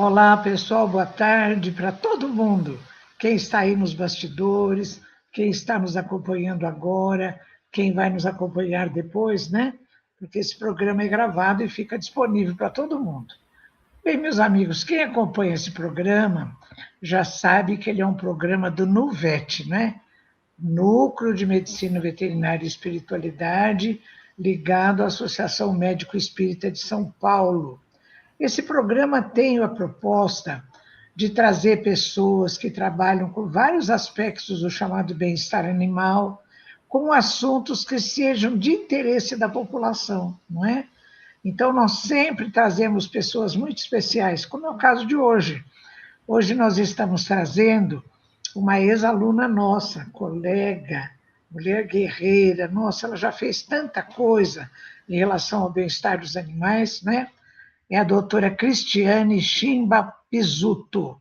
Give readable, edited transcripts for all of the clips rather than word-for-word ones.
Olá, pessoal, boa tarde para todo mundo. Quem está aí nos bastidores, quem está nos acompanhando agora, quem vai nos acompanhar depois, né? Porque esse programa é gravado e fica disponível para todo mundo. Bem, meus amigos, quem acompanha esse programa já sabe que ele é um programa do NUVET, né? Núcleo de Medicina Veterinária e Espiritualidade, ligado à Associação Médico Espírita de São Paulo. Esse programa tem a proposta de trazer pessoas que trabalham com vários aspectos do chamado bem-estar animal, com assuntos que sejam de interesse da população, não é? Então, nós sempre trazemos pessoas muito especiais, como é o caso de hoje. Hoje nós estamos trazendo uma ex-aluna nossa, colega, mulher guerreira, nossa, ela já fez tanta coisa em relação ao bem-estar dos animais, né? É a doutora Cristiane Chimba Pizzuto.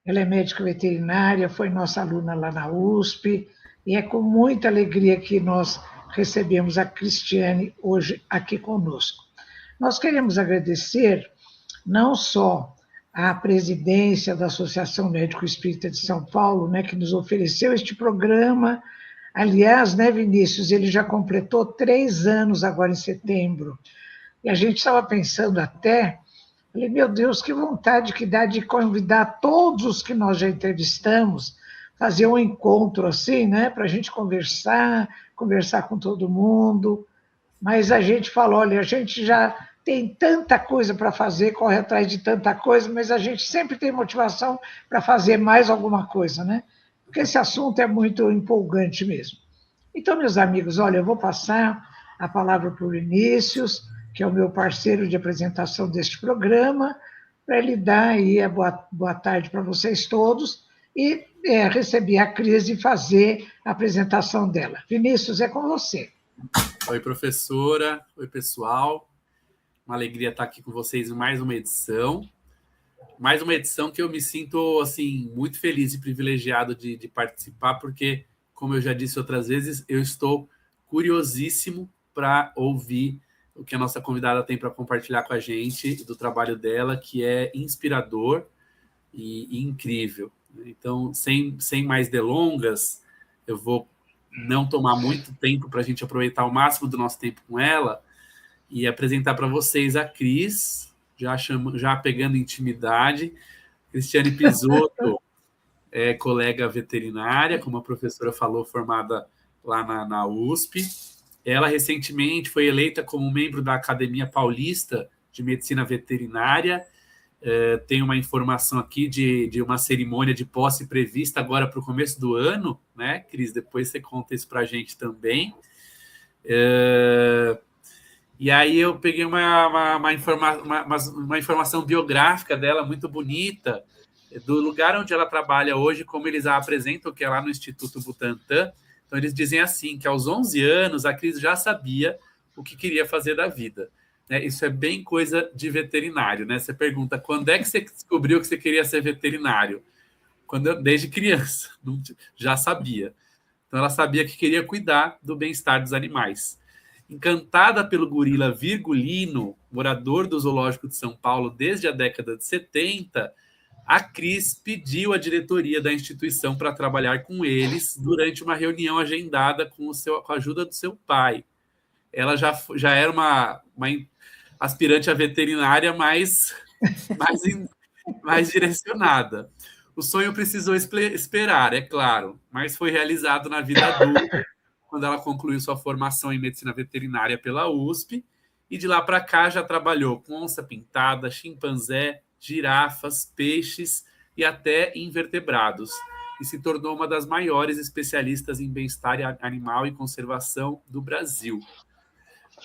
Ela é médica veterinária, foi nossa aluna lá na USP, e é com muita alegria que nós recebemos a Cristiane hoje aqui conosco. Nós queremos agradecer não só à presidência da Associação Médico Espírita de São Paulo, né, que nos ofereceu este programa. Aliás, né, Vinícius, ele já completou 3 anos agora em setembro. E a gente estava pensando até, falei, meu Deus, que vontade que dá de convidar todos os que nós já entrevistamos, fazer um encontro assim, né, para a gente conversar com todo mundo. Mas a gente falou, olha, a gente já tem tanta coisa para fazer, corre atrás de tanta coisa, mas a gente sempre tem motivação para fazer mais alguma coisa, né? Porque esse assunto é muito empolgante mesmo. Então, meus amigos, olha, eu vou passar a palavra para o Vinícius, que é o meu parceiro de apresentação deste programa, para ele dar aí a boa tarde para vocês todos e receber a Cris e fazer a apresentação dela. Vinícius, é com você. Oi, professora. Oi, pessoal. Uma alegria estar aqui com vocês em mais uma edição. Mais uma edição que eu me sinto assim muito feliz e privilegiado de participar, porque, como eu já disse outras vezes, eu estou curiosíssimo para ouvir o que a nossa convidada tem para compartilhar com a gente do trabalho dela, que é inspirador e incrível. Então, sem mais delongas, eu vou não tomar muito tempo para a gente aproveitar o máximo do nosso tempo com ela e apresentar para vocês a Cris, já pegando intimidade. Cristiane Pizzuto é colega veterinária, como a professora falou, formada lá na USP. Ela recentemente foi eleita como membro da Academia Paulista de Medicina Veterinária. Tem uma informação aqui de uma cerimônia de posse prevista agora para o começo do ano, né, Cris? Depois você conta isso para a gente também. E aí eu peguei uma informação biográfica dela muito bonita, do lugar onde ela trabalha hoje, como eles a apresentam, que é lá no Instituto Butantan. Então eles dizem assim, que aos 11 anos a Cris já sabia o que queria fazer da vida. Isso é bem coisa de veterinário, né? Você pergunta, quando é que você descobriu que você queria ser veterinário? Desde criança, já sabia. Então ela sabia que queria cuidar do bem-estar dos animais. Encantada pelo gorila Virgulino, morador do Zoológico de São Paulo desde a década de 70, a Cris pediu à diretoria da instituição para trabalhar com eles durante uma reunião agendada com a ajuda do seu pai. Ela já era uma aspirante à veterinária mais direcionada. O sonho precisou esperar, é claro, mas foi realizado na vida adulta, quando ela concluiu sua formação em medicina veterinária pela USP, e de lá para cá já trabalhou com onça-pintada, chimpanzé, girafas, peixes e até invertebrados, e se tornou uma das maiores especialistas em bem-estar animal e conservação do Brasil.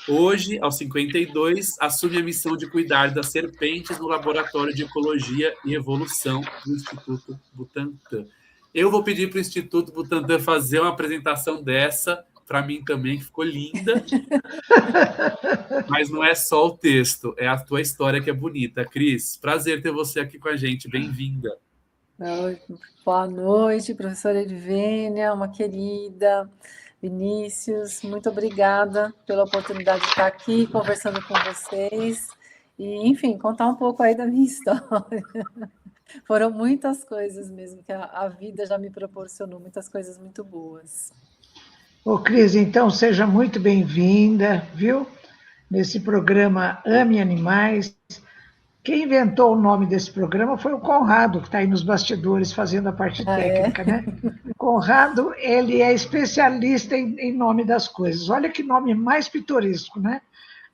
Hoje, aos 52, assume a missão de cuidar das serpentes no Laboratório de Ecologia e Evolução do Instituto Butantan. Eu vou pedir para o Instituto Butantan fazer uma apresentação dessa, para mim também, que ficou linda. Mas não é só o texto, é a tua história que é bonita. Cris, prazer ter você aqui com a gente, bem-vinda. Boa noite, professora Edvênia, uma querida. Vinícius, muito obrigada pela oportunidade de estar aqui conversando com vocês E, enfim, contar um pouco aí da minha história. Foram muitas coisas mesmo que a vida já me proporcionou, muitas coisas muito boas. Ô, Cris, então seja muito bem-vinda, viu? Nesse programa Ame Animais. Quem inventou o nome desse programa foi o Conrado, que está aí nos bastidores fazendo a parte Ah, é? técnica, né? Conrado, ele é especialista em nome das coisas. Olha que nome mais pitoresco, né?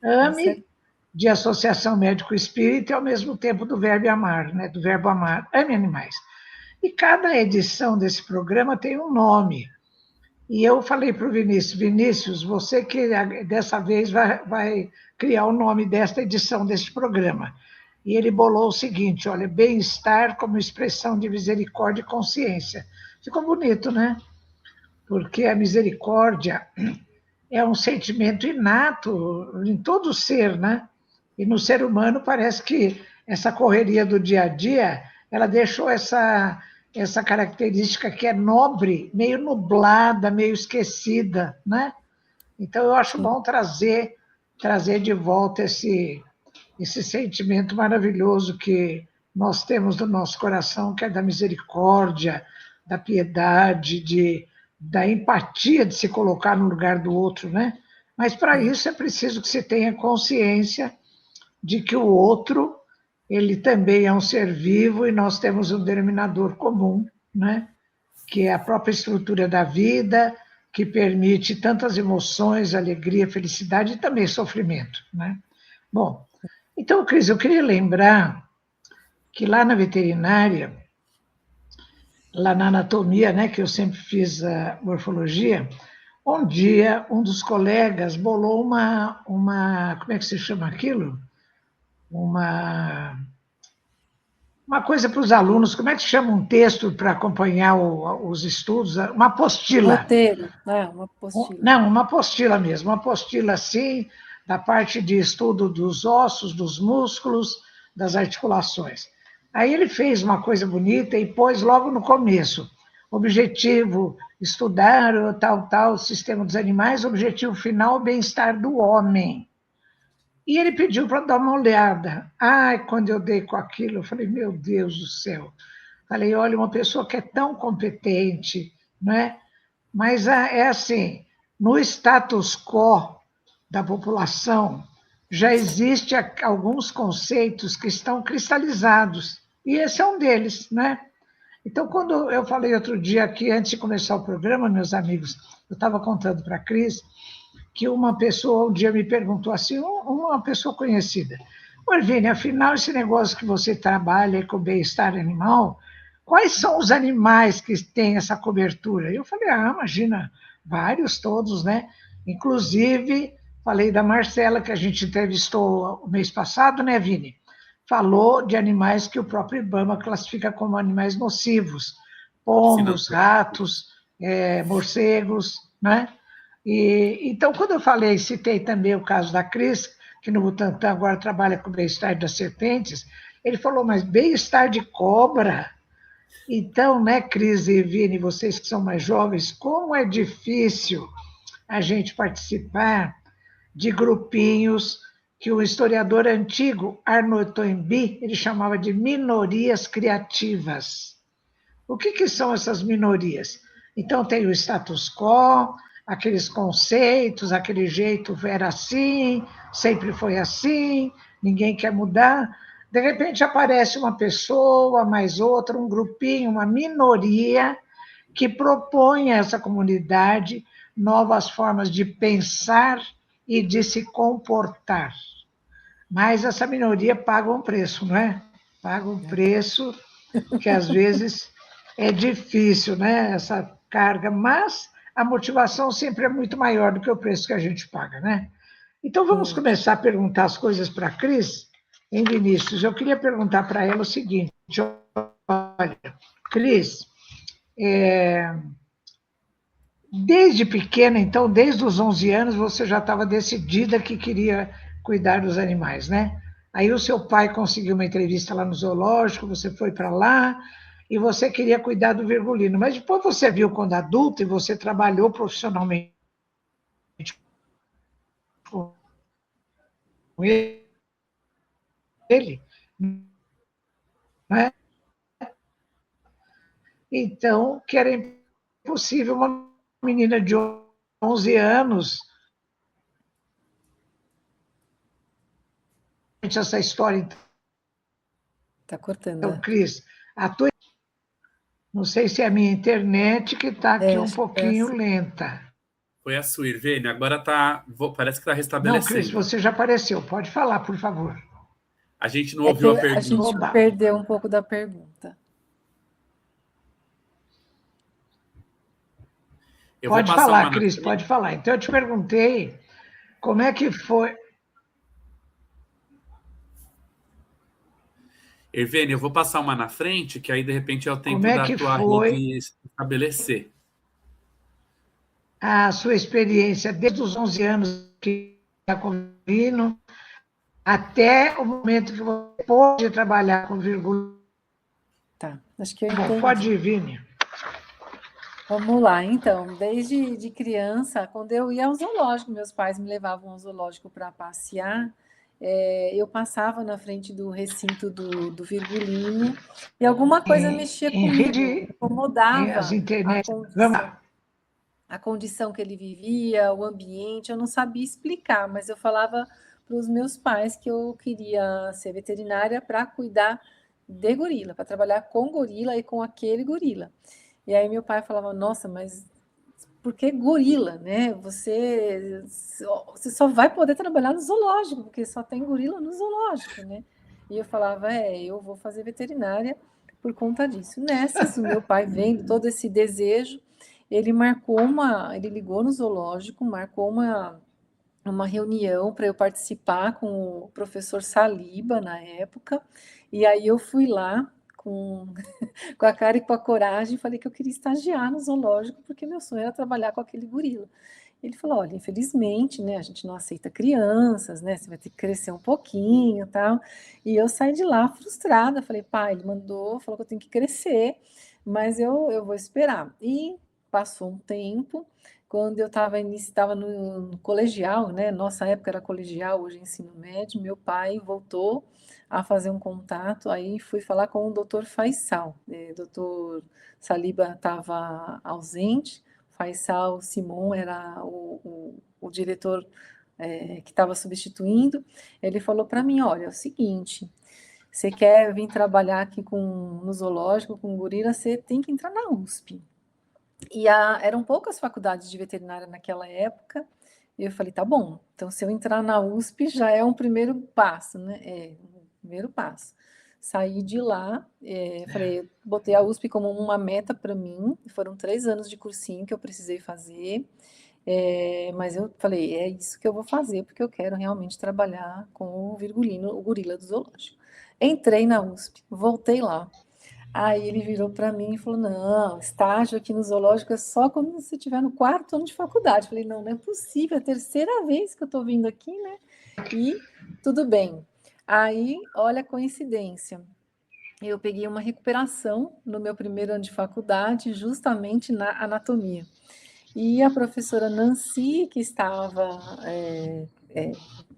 Com certeza. Ame, de associação médico-espírita, e ao mesmo tempo do verbo amar, né? Do verbo amar, ame animais. E cada edição desse programa tem um nome. E eu falei para o Vinícius, Vinícius, você que dessa vez vai criar o nome desta edição deste programa. E ele bolou o seguinte, olha, bem-estar como expressão de misericórdia e consciência. Ficou bonito, né? Porque a misericórdia é um sentimento inato em todo ser, né? E no ser humano parece que essa correria do dia a dia, ela deixou essa característica que é nobre, meio nublada, meio esquecida, né? Então eu acho bom trazer de volta esse sentimento maravilhoso que nós temos no nosso coração, que é da misericórdia, da piedade, da empatia de se colocar no lugar do outro, né? Mas para isso é preciso que se tenha consciência de que o outro, ele também é um ser vivo e nós temos um denominador comum, né? Que é a própria estrutura da vida, que permite tantas emoções, alegria, felicidade e também sofrimento, né? Bom, então, Cris, eu queria lembrar que lá na veterinária, lá na anatomia, né, que eu sempre fiz a morfologia, um dia um dos colegas bolou como é que se chama aquilo? Uma coisa para os alunos, como é que se chama um texto para acompanhar os estudos? Uma apostila. Roteiro, né? Uma apostila. Não, uma apostila mesmo, uma apostila assim, da parte de estudo dos ossos, dos músculos, das articulações. Aí ele fez uma coisa bonita e pôs logo no começo. Objetivo, estudar o tal sistema dos animais, objetivo final, bem-estar do homem. E ele pediu para dar uma olhada. Ai, quando eu dei com aquilo, eu falei, meu Deus do céu. Falei, olha, uma pessoa que é tão competente, não é? Mas é assim, no status quo da população, já existe alguns conceitos que estão cristalizados, e esse é um deles, né? Então, quando eu falei outro dia aqui, antes de começar o programa, meus amigos, eu estava contando para a Cris que uma pessoa um dia me perguntou assim, uma pessoa conhecida, Orvine, afinal, esse negócio que você trabalha com bem-estar animal, quais são os animais que têm essa cobertura? Eu falei, imagina, vários, todos, né? Inclusive, falei da Marcela, que a gente entrevistou o mês passado, né, Vini? Falou de animais que o próprio IBAMA classifica como animais nocivos, pombos, ratos, morcegos, né? Então, quando eu falei, citei também o caso da Cris, que no Butantan agora trabalha com o bem-estar das serpentes, ele falou, mas bem-estar de cobra? Então, né, Cris e Vini, vocês que são mais jovens, como é difícil a gente participar de grupinhos que o historiador antigo, Arnold Toynbee, ele chamava de minorias criativas. O que são essas minorias? Então, tem o status quo, aqueles conceitos, aquele jeito era assim, sempre foi assim, ninguém quer mudar. De repente aparece uma pessoa, mais outra, um grupinho, uma minoria, que propõe a essa comunidade novas formas de pensar e de se comportar. Mas essa minoria paga um preço, não é? Paga um preço que às vezes é difícil, né? Essa carga, mas a motivação sempre é muito maior do que o preço que a gente paga, né? Então vamos começar a perguntar as coisas para a Cris. Em Vinícius, eu queria perguntar para ela o seguinte: olha, Cris, desde pequena, então, desde os 11 anos, você já estava decidida que queria cuidar dos animais, né? Aí o seu pai conseguiu uma entrevista lá no zoológico, você foi para lá e você queria cuidar do Virgulino. Mas depois você viu quando adulto e você trabalhou profissionalmente com ele, ele, né? Então, que era impossível uma menina de 11 anos, essa história. Tá cortando. Então, Cris, a tua... Não sei se é a minha internet que está aqui um pouquinho lenta. Foi a sua, Irvine. Agora parece que está restabelecendo. Não, Cris, você já apareceu. Pode falar, por favor. A gente não ouviu a pergunta. A gente perdeu um pouco da pergunta. Pode falar, Cris, pode falar. Então, eu te perguntei como é que foi... Irvine, eu vou passar uma na frente, que aí, de repente, é o tempo da tua rede estabelecer. A sua experiência desde os 11 anos que está com Virgulino até o momento que você pôde trabalhar com Virgulino. Tá, acho que eu entendi. Bom, pode ir, Vini. Vamos lá, então, desde de criança, quando eu ia ao zoológico, meus pais me levavam ao zoológico para passear, eu passava na frente do recinto do Virgulino e alguma coisa mexia comigo, me incomodava a condição que ele vivia, o ambiente, eu não sabia explicar, mas eu falava para os meus pais que eu queria ser veterinária para cuidar de gorila, para trabalhar com gorila e com aquele gorila. E aí meu pai falava, nossa, mas por que gorila, né? Você só vai poder trabalhar no zoológico, porque só tem gorila no zoológico, né? E eu falava, eu vou fazer veterinária por conta disso. Nessas, o meu pai vendo todo esse desejo, ele ligou no zoológico, marcou uma reunião para eu participar com o professor Saliba na época, e aí eu fui lá com a cara e com a coragem, falei que eu queria estagiar no zoológico, porque meu sonho era trabalhar com aquele gorila. Ele falou, olha, infelizmente, né, a gente não aceita crianças, né, você vai ter que crescer um pouquinho e tal, e eu saí de lá frustrada, falei, pai, ele falou que eu tenho que crescer, mas eu vou esperar. E passou um tempo, quando eu estava no colegial, né, nossa época era colegial, hoje é ensino médio, meu pai voltou a fazer um contato, aí fui falar com o doutor Faisal, doutor Saliba estava ausente, Faisal Simon era o diretor que estava substituindo, ele falou para mim, olha, é o seguinte, você quer vir trabalhar aqui no zoológico, com gorila, você tem que entrar na USP. E eram poucas faculdades de veterinária naquela época, e eu falei, tá bom, então se eu entrar na USP já é um primeiro passo, né? Primeiro passo. Saí de lá, falei, botei a USP como uma meta para mim, foram 3 anos de cursinho que eu precisei fazer, mas eu falei, é isso que eu vou fazer, porque eu quero realmente trabalhar com o Virgulino, o gorila do zoológico. Entrei na USP, voltei lá. Aí ele virou para mim e falou, não, estágio aqui no zoológico é só quando você estiver no 4º ano de faculdade. Falei, não é possível, é a 3ª vez que eu estou vindo aqui, né? E tudo bem. Aí, olha a coincidência. Eu peguei uma recuperação no meu 1º ano de faculdade, justamente na anatomia. E a professora Nancy, que estava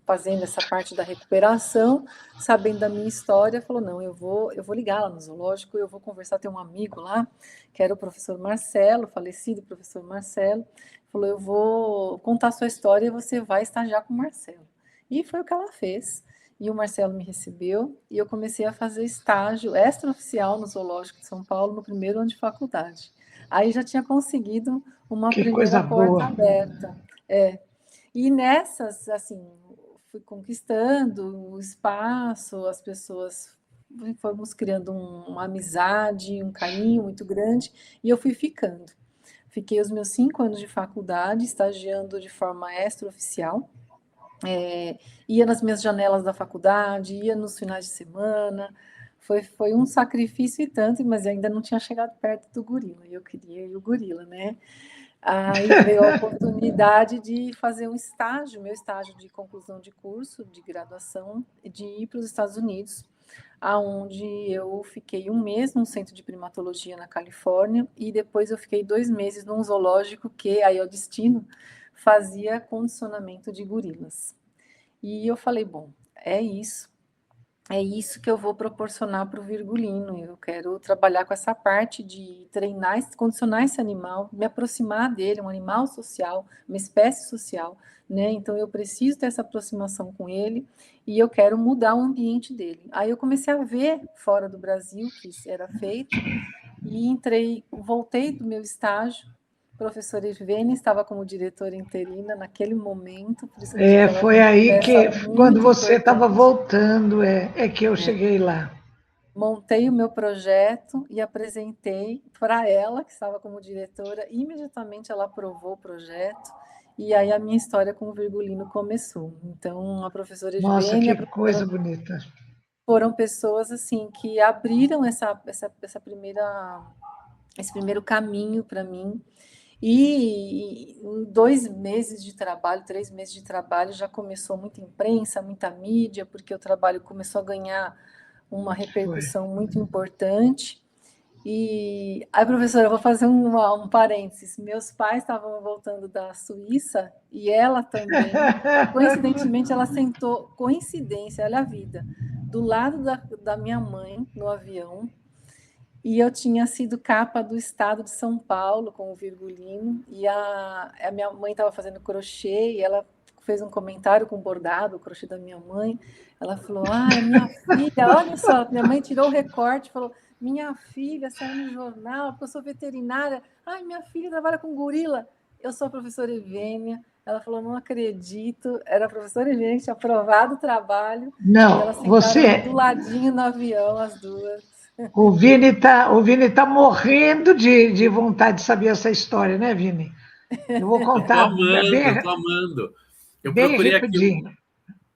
fazendo essa parte da recuperação, sabendo da minha história, falou, não, eu vou ligar lá no zoológico, eu vou conversar, tem um amigo lá, que era o professor Marcelo, falecido professor Marcelo, falou, eu vou contar a sua história e você vai estagiar com o Marcelo. E foi o que ela fez. E o Marcelo me recebeu e eu comecei a fazer estágio extraoficial no Zoológico de São Paulo no 1º ano de faculdade. Aí já tinha conseguido uma primeira porta aberta. E nessas, assim, fui conquistando o espaço, as pessoas, fomos criando uma amizade, um carinho muito grande, e eu fui ficando. Fiquei os meus 5 anos de faculdade, estagiando de forma extraoficial, ia nas minhas janelas da faculdade, ia nos finais de semana, foi um sacrifício e tanto, mas ainda não tinha chegado perto do gorila, e eu queria ir o gorila, né? Aí veio a oportunidade de fazer um estágio, meu estágio de conclusão de curso, de graduação, de ir para os Estados Unidos, aonde eu fiquei 1 mês num centro de primatologia na Califórnia, e depois eu fiquei 2 meses num zoológico que, aí é o destino, fazia condicionamento de gorilas. E eu falei, bom, é isso. é isso que eu vou proporcionar para o Virgulino. Eu quero trabalhar com essa parte de treinar, condicionar esse animal, me aproximar dele, um animal social, uma espécie social, né? Então eu preciso ter essa aproximação com ele e eu quero mudar o ambiente dele. Aí eu comecei a ver fora do Brasil que isso era feito e voltei do meu estágio. A professora Irvene estava como diretora interina naquele momento, por isso que eu digo que ela Foi foi uma aí peça que, quando muito você estava importante. voltando, é que eu cheguei lá. Montei o meu projeto e apresentei para ela, que estava como diretora. Imediatamente ela aprovou o projeto e aí a minha história com o Virgulino começou. Então, a professora Nossa, Edvene, que a coisa professora bonita. foram pessoas assim que abriram esse primeiro caminho para mim. E em 2 meses de trabalho, 3 meses de trabalho, já começou muita imprensa, muita mídia, porque o trabalho começou a ganhar uma Foi. repercussão muito importante. E aí, professora, eu vou fazer um parênteses. Meus pais estavam voltando da Suíça e ela também. Coincidentemente, ela sentou, coincidência, olha a vida, do lado da minha mãe no avião. E eu tinha sido capa do Estado de São Paulo com o Virgulino. E a minha mãe estava fazendo crochê e ela fez um comentário com bordado, o crochê da minha mãe. Ela falou: Ah, minha filha, olha só, minha mãe tirou o recorte e falou: Minha filha saiu no jornal, porque eu sou veterinária. Ai, minha filha trabalha com gorila. Eu sou a professora Evênia. Ela falou: Não acredito. Era a professora Evênia que tinha aprovado o trabalho. E elas Não, sentaram do ladinho no avião, as duas. O Vini tá morrendo de vontade de saber essa história, né, Vini? Eu vou Eu tô contar amando, eu bem, tô amando. Eu bem procurei aqui rapidinho.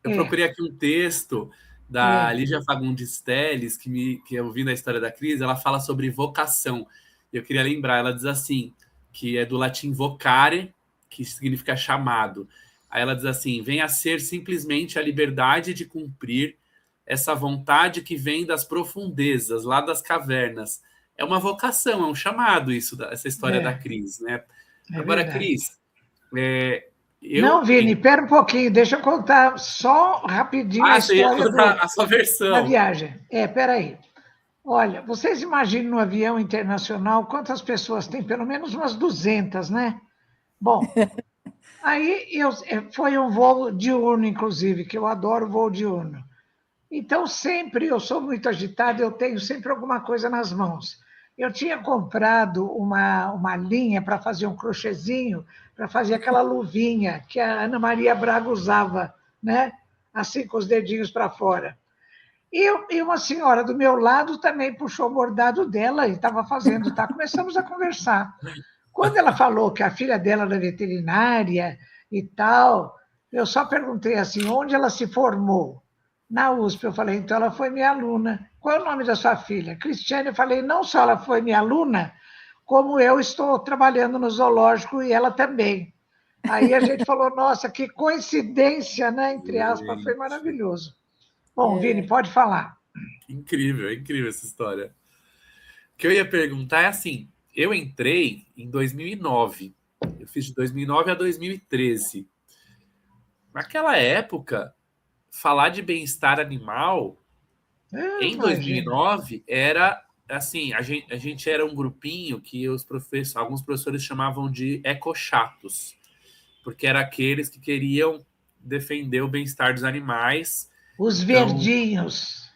eu É, procurei aqui um texto da é. Lígia Fagundes Telles, que eu vi na história da crise, ela fala sobre vocação. Eu queria lembrar, ela diz assim, que é do latim vocare, que significa chamado. Aí ela diz assim: vem a ser simplesmente a liberdade de cumprir essa vontade que vem das profundezas, lá das cavernas. É uma vocação, é um chamado isso, essa história da É, Cris, né? é Agora, verdade. Cris, é, Não, eu. Vini, espera um pouquinho, deixa eu contar só rapidinho a Ah, você ia história contar a sua da versão. viagem. Peraí. Olha, vocês imaginam no avião internacional quantas pessoas tem? Pelo menos umas 200, né? Bom, aí foi um voo diurno, inclusive, que eu adoro voo diurno. Então, sempre eu sou muito agitada, eu tenho sempre alguma coisa nas mãos. Eu tinha comprado uma linha para fazer um crochêzinho, para fazer aquela luvinha que a Ana Maria Braga usava, né? Assim, com os dedinhos para fora. E uma senhora do meu lado também puxou o bordado dela e estava fazendo, tá? Começamos a conversar. Quando ela falou que a filha dela era veterinária e tal, eu só perguntei assim, onde ela se formou? Na USP. Eu falei, então ela foi minha aluna. Qual é o nome da sua filha? Cristiane. Eu falei, não só ela foi minha aluna, como eu estou trabalhando no zoológico e ela também. Aí a gente falou, nossa, que coincidência, né? Entre aspas, foi Gente, maravilhoso. Bom, Vini, pode falar. incrível, é incrível essa história. O que eu ia perguntar é assim: eu entrei em 2009, eu fiz de 2009 a 2013. Naquela época, falar de bem-estar animal em Imagina. 2009 era assim: a gente era um grupinho que alguns professores chamavam de ecochatos, porque eram aqueles que queriam defender o bem-estar dos animais. Os Então, verdinhos.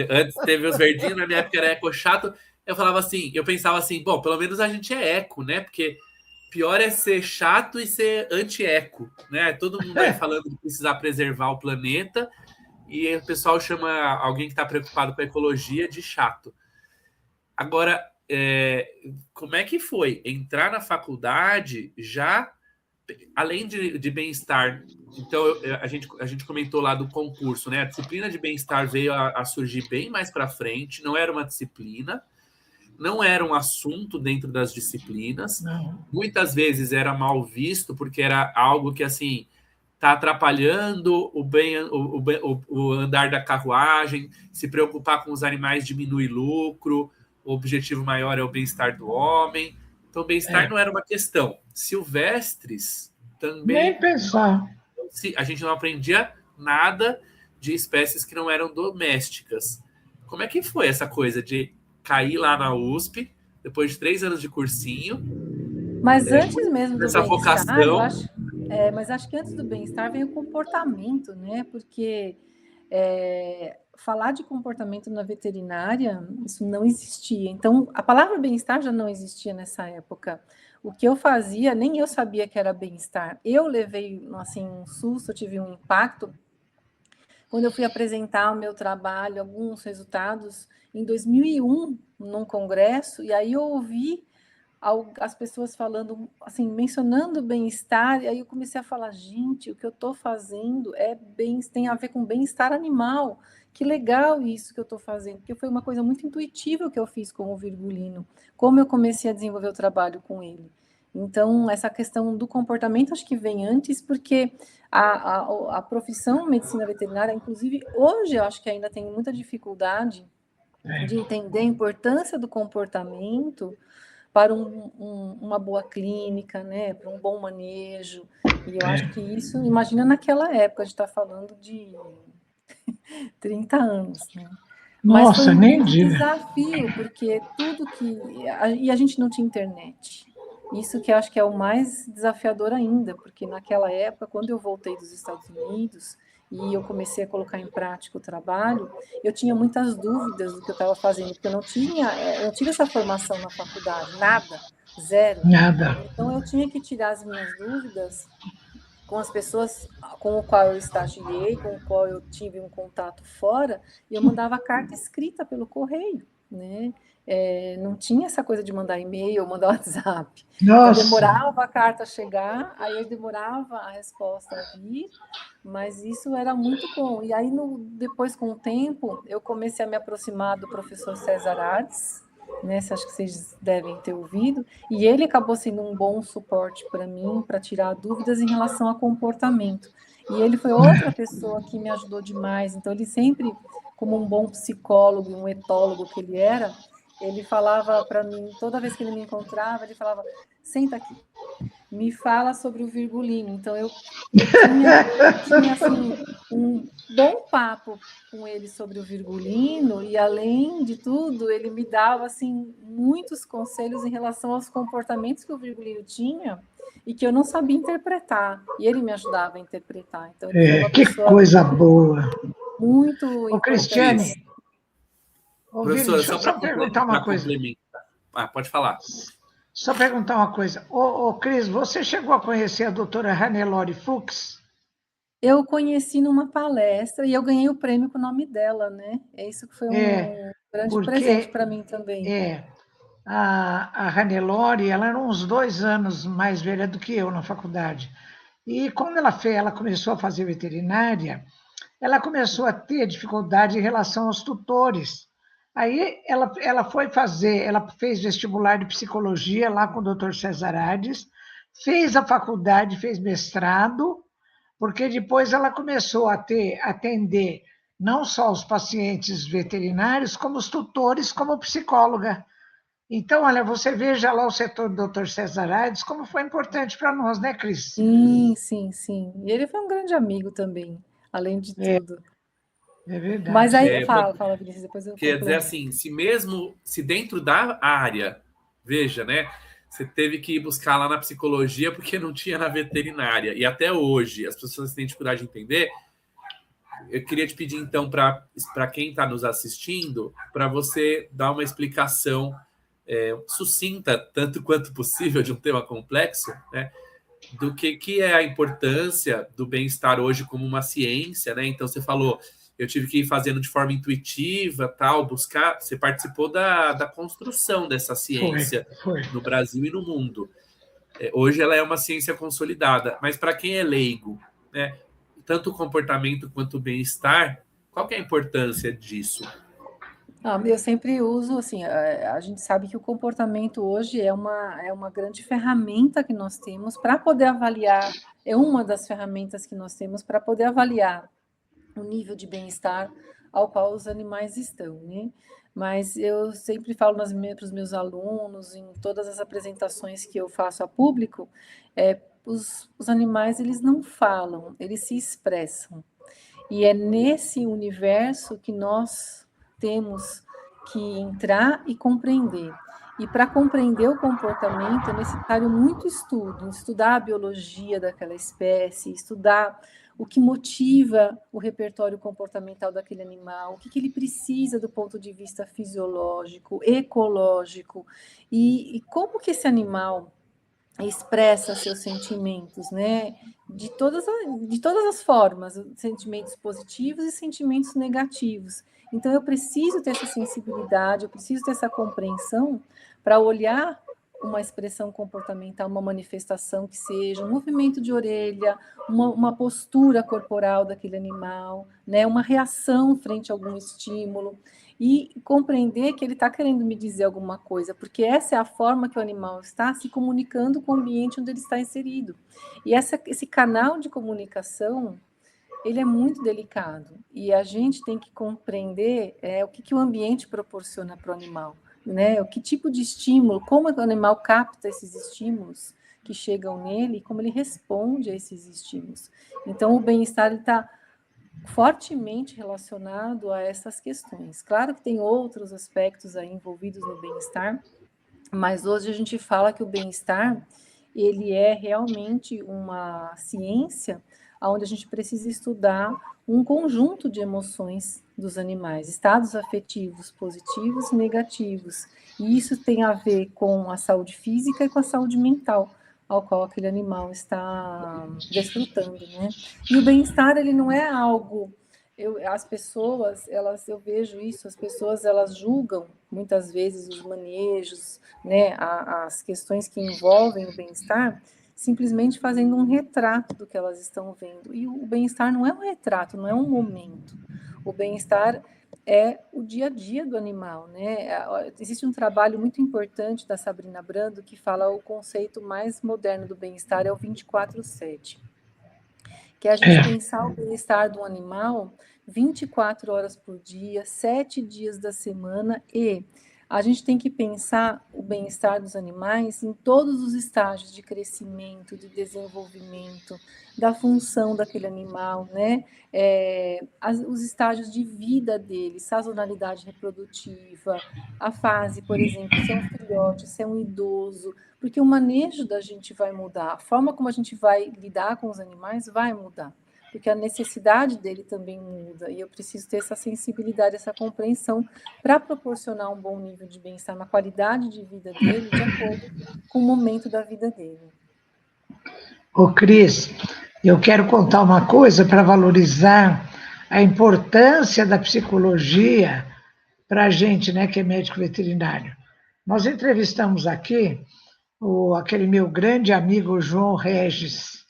antes teve os verdinhos, na minha época era eco chato. Eu falava assim, eu pensava assim, bom, pelo menos a gente é eco, né? Porque pior é ser chato e ser anti-eco, né? Todo mundo aí falando de precisar preservar o planeta e o pessoal chama alguém que está preocupado com a ecologia de chato. Agora, como é que foi entrar na faculdade já além de bem-estar? Então, a gente comentou lá do concurso, né? A disciplina de bem-estar veio a surgir bem mais para frente, não era uma disciplina, não era um assunto dentro das disciplinas, Não. muitas vezes era mal visto, porque era algo que, assim, está atrapalhando o andar da carruagem, se preocupar com os animais diminui lucro, o objetivo maior é o bem-estar do homem. Então, bem-estar É. não era uma questão. Silvestres Nem também, pensar. a gente não aprendia nada de espécies que não eram domésticas. Como é que foi essa coisa de cair lá na USP, depois de 3 anos de cursinho? Mas antes mesmo do Essa bem-estar, eu vocação. acho, mas acho que antes do bem-estar vem o comportamento, né? Porque falar de comportamento na veterinária, isso não existia. Então, a palavra bem-estar já não existia nessa época. O que eu fazia, nem eu sabia que era bem-estar. Eu levei, assim, um susto, eu tive um impacto quando eu fui apresentar o meu trabalho, alguns resultados, em 2001, num congresso, e aí eu ouvi as pessoas falando, assim, mencionando bem-estar, e aí eu comecei a falar, gente, o que eu estou fazendo tem a ver com bem-estar animal. Que legal isso que eu estou fazendo, porque foi uma coisa muito intuitiva que eu fiz com o Virgulino, como eu comecei a desenvolver o trabalho com ele. Então, essa questão do comportamento acho que vem antes, porque a profissão medicina veterinária, inclusive hoje, eu acho que ainda tem muita dificuldade de entender a importância do comportamento para uma boa clínica, né, para um bom manejo. E eu acho que isso, imagina naquela época, a gente está falando de 30 anos, né? Mas foi Nossa, nem muito diga. desafio, porque tudo que. E a gente não tinha internet. Isso que eu acho que é o mais desafiador ainda, porque naquela época, quando eu voltei dos Estados Unidos e eu comecei a colocar em prática o trabalho, eu tinha muitas dúvidas do que eu estava fazendo, porque eu não tive essa formação na faculdade, nada, zero. Nada. Então eu tinha que tirar as minhas dúvidas com as pessoas com o qual eu estagiei, com o qual eu tive um contato fora, e eu mandava carta escrita pelo correio, né? Não tinha essa coisa de mandar e-mail, mandar WhatsApp. Então Nossa, demorava a carta a chegar, aí demorava a resposta a vir, mas isso era muito bom. E aí depois com o tempo eu comecei a me aproximar do professor César Artes, né? Acho que vocês devem ter ouvido, e ele acabou sendo um bom suporte para mim, para tirar dúvidas em relação a comportamento. E ele foi outra pessoa que me ajudou demais. Então, ele sempre, como um bom psicólogo, um etólogo que ele era, ele falava para mim, toda vez que ele me encontrava, ele falava: senta aqui, me fala sobre o Virgulino. Então, eu tinha assim, um bom papo com ele sobre o Virgulino, e além de tudo, ele me dava assim muitos conselhos em relação aos comportamentos que o Virgulino tinha e que eu não sabia interpretar, e ele me ajudava a interpretar. Então ele foi uma que pessoa coisa boa. muito Ô, importante. Cristiane, ô, Vini, Professora, deixa eu só só perguntar uma para coisa. complementar. Pode falar. Só perguntar uma coisa. Ô, Cris, você chegou a conhecer a doutora Hannelore Fuchs? Eu conheci numa palestra e eu ganhei o prêmio com o nome dela, né? É isso que foi um grande presente Porque para mim também. a Hannelore, ela era uns 2 anos mais velha do que eu na faculdade. E quando ela começou a fazer veterinária, ela começou a ter dificuldade em relação aos tutores. Aí ela fez vestibular de psicologia lá com o doutor César Hades, fez a faculdade, fez mestrado, porque depois ela começou a atender não só os pacientes veterinários, como os tutores, como psicóloga. Então, olha, você veja lá o setor do Dr. César Hades, como foi importante para nós, né, Cris? Sim, sim, sim. E ele foi um grande amigo também, além de É, tudo. é Mas verdade. aí, fala, Vinícius, depois eu Quer dizer complemento. assim, se dentro da área, veja, né? Você teve que ir buscar lá na psicologia porque não tinha na veterinária. E até hoje as pessoas têm dificuldade de entender. Eu queria te pedir, então, para quem está nos assistindo, para você dar uma explicação sucinta, tanto quanto possível, de um tema complexo, né? Do que é a importância do bem-estar hoje como uma ciência, né? Então, você falou, eu tive que ir fazendo de forma intuitiva, tal, buscar. Você participou da construção dessa ciência Foi. no Brasil e no mundo. Hoje ela é uma ciência consolidada, mas para quem é leigo, né? Tanto o comportamento quanto o bem-estar, qual que é a importância disso? Eu sempre uso, assim, a gente sabe que o comportamento hoje é uma grande ferramenta que nós temos para poder avaliar, é uma das ferramentas que nós temos para poder avaliar o nível de bem-estar ao qual os animais estão, né? Mas eu sempre falo para os meus alunos, em todas as apresentações que eu faço a público, os animais, eles não falam, eles se expressam. E é nesse universo que nós temos que entrar e compreender. E para compreender o comportamento é necessário muito estudo, estudar a biologia daquela espécie, estudar o que motiva o repertório comportamental daquele animal, o que ele precisa do ponto de vista fisiológico, ecológico, e como que esse animal expressa seus sentimentos, né? De todas as formas, sentimentos positivos e sentimentos negativos. Então, eu preciso ter essa sensibilidade, eu preciso ter essa compreensão para olhar uma expressão comportamental, uma manifestação que seja um movimento de orelha, uma postura corporal daquele animal, né? Uma reação frente a algum estímulo. E compreender que ele está querendo me dizer alguma coisa, porque essa é a forma que o animal está se comunicando com o ambiente onde ele está inserido. E esse canal de comunicação, ele é muito delicado, e a gente tem que compreender o que o ambiente proporciona para o animal, né? O que tipo de estímulo, como o animal capta esses estímulos que chegam nele, e como ele responde a esses estímulos. Então, o bem-estar está fortemente relacionado a essas questões. Claro que tem outros aspectos aí envolvidos no bem-estar, mas hoje a gente fala que o bem-estar, ele é realmente uma ciência onde a gente precisa estudar um conjunto de emoções dos animais, estados afetivos positivos e negativos. E isso tem a ver com a saúde física e com a saúde mental, ao qual aquele animal está desfrutando, né? E o bem-estar, ele não é algo... as pessoas, eu vejo isso, as pessoas, elas julgam muitas vezes os manejos, né, as questões que envolvem o bem-estar, simplesmente fazendo um retrato do que elas estão vendo. E o bem-estar não é um retrato, não é um momento. O bem-estar é o dia a dia do animal, né? Existe um trabalho muito importante da Sabrina Brando que fala o conceito mais moderno do bem-estar é o 24/7, que é a gente pensar o bem-estar do animal 24 horas por dia, 7 dias da semana, e a gente tem que pensar o bem-estar dos animais em todos os estágios de crescimento, de desenvolvimento, da função daquele animal, né? Os estágios de vida dele, sazonalidade reprodutiva, a fase, por exemplo, se é um filhote, se é um idoso, porque o manejo da gente vai mudar, a forma como a gente vai lidar com os animais vai mudar, porque a necessidade dele também muda, e eu preciso ter essa sensibilidade, essa compreensão para proporcionar um bom nível de bem-estar, uma qualidade de vida dele de acordo com o momento da vida dele. Ô, Cris, eu quero contar uma coisa para valorizar a importância da psicologia para a gente, né, que é médico veterinário. Nós entrevistamos aqui aquele meu grande amigo João Regis.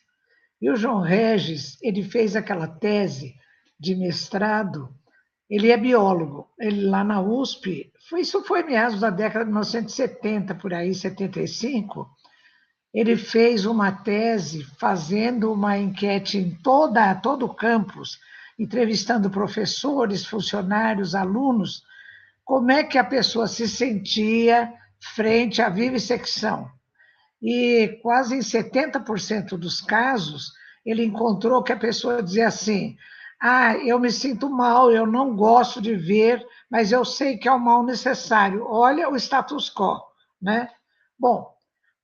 E o João Regis, ele fez aquela tese de mestrado, ele é biólogo, ele lá na USP, isso foi meados da década de 1970, por aí, 75, ele fez uma tese fazendo uma enquete em todo o campus, entrevistando professores, funcionários, alunos, como é que a pessoa se sentia frente à vivissecção. E quase em 70% dos casos, ele encontrou que a pessoa dizia assim: eu me sinto mal, eu não gosto de ver, mas eu sei que é um mal necessário. Olha o status quo, né? Bom,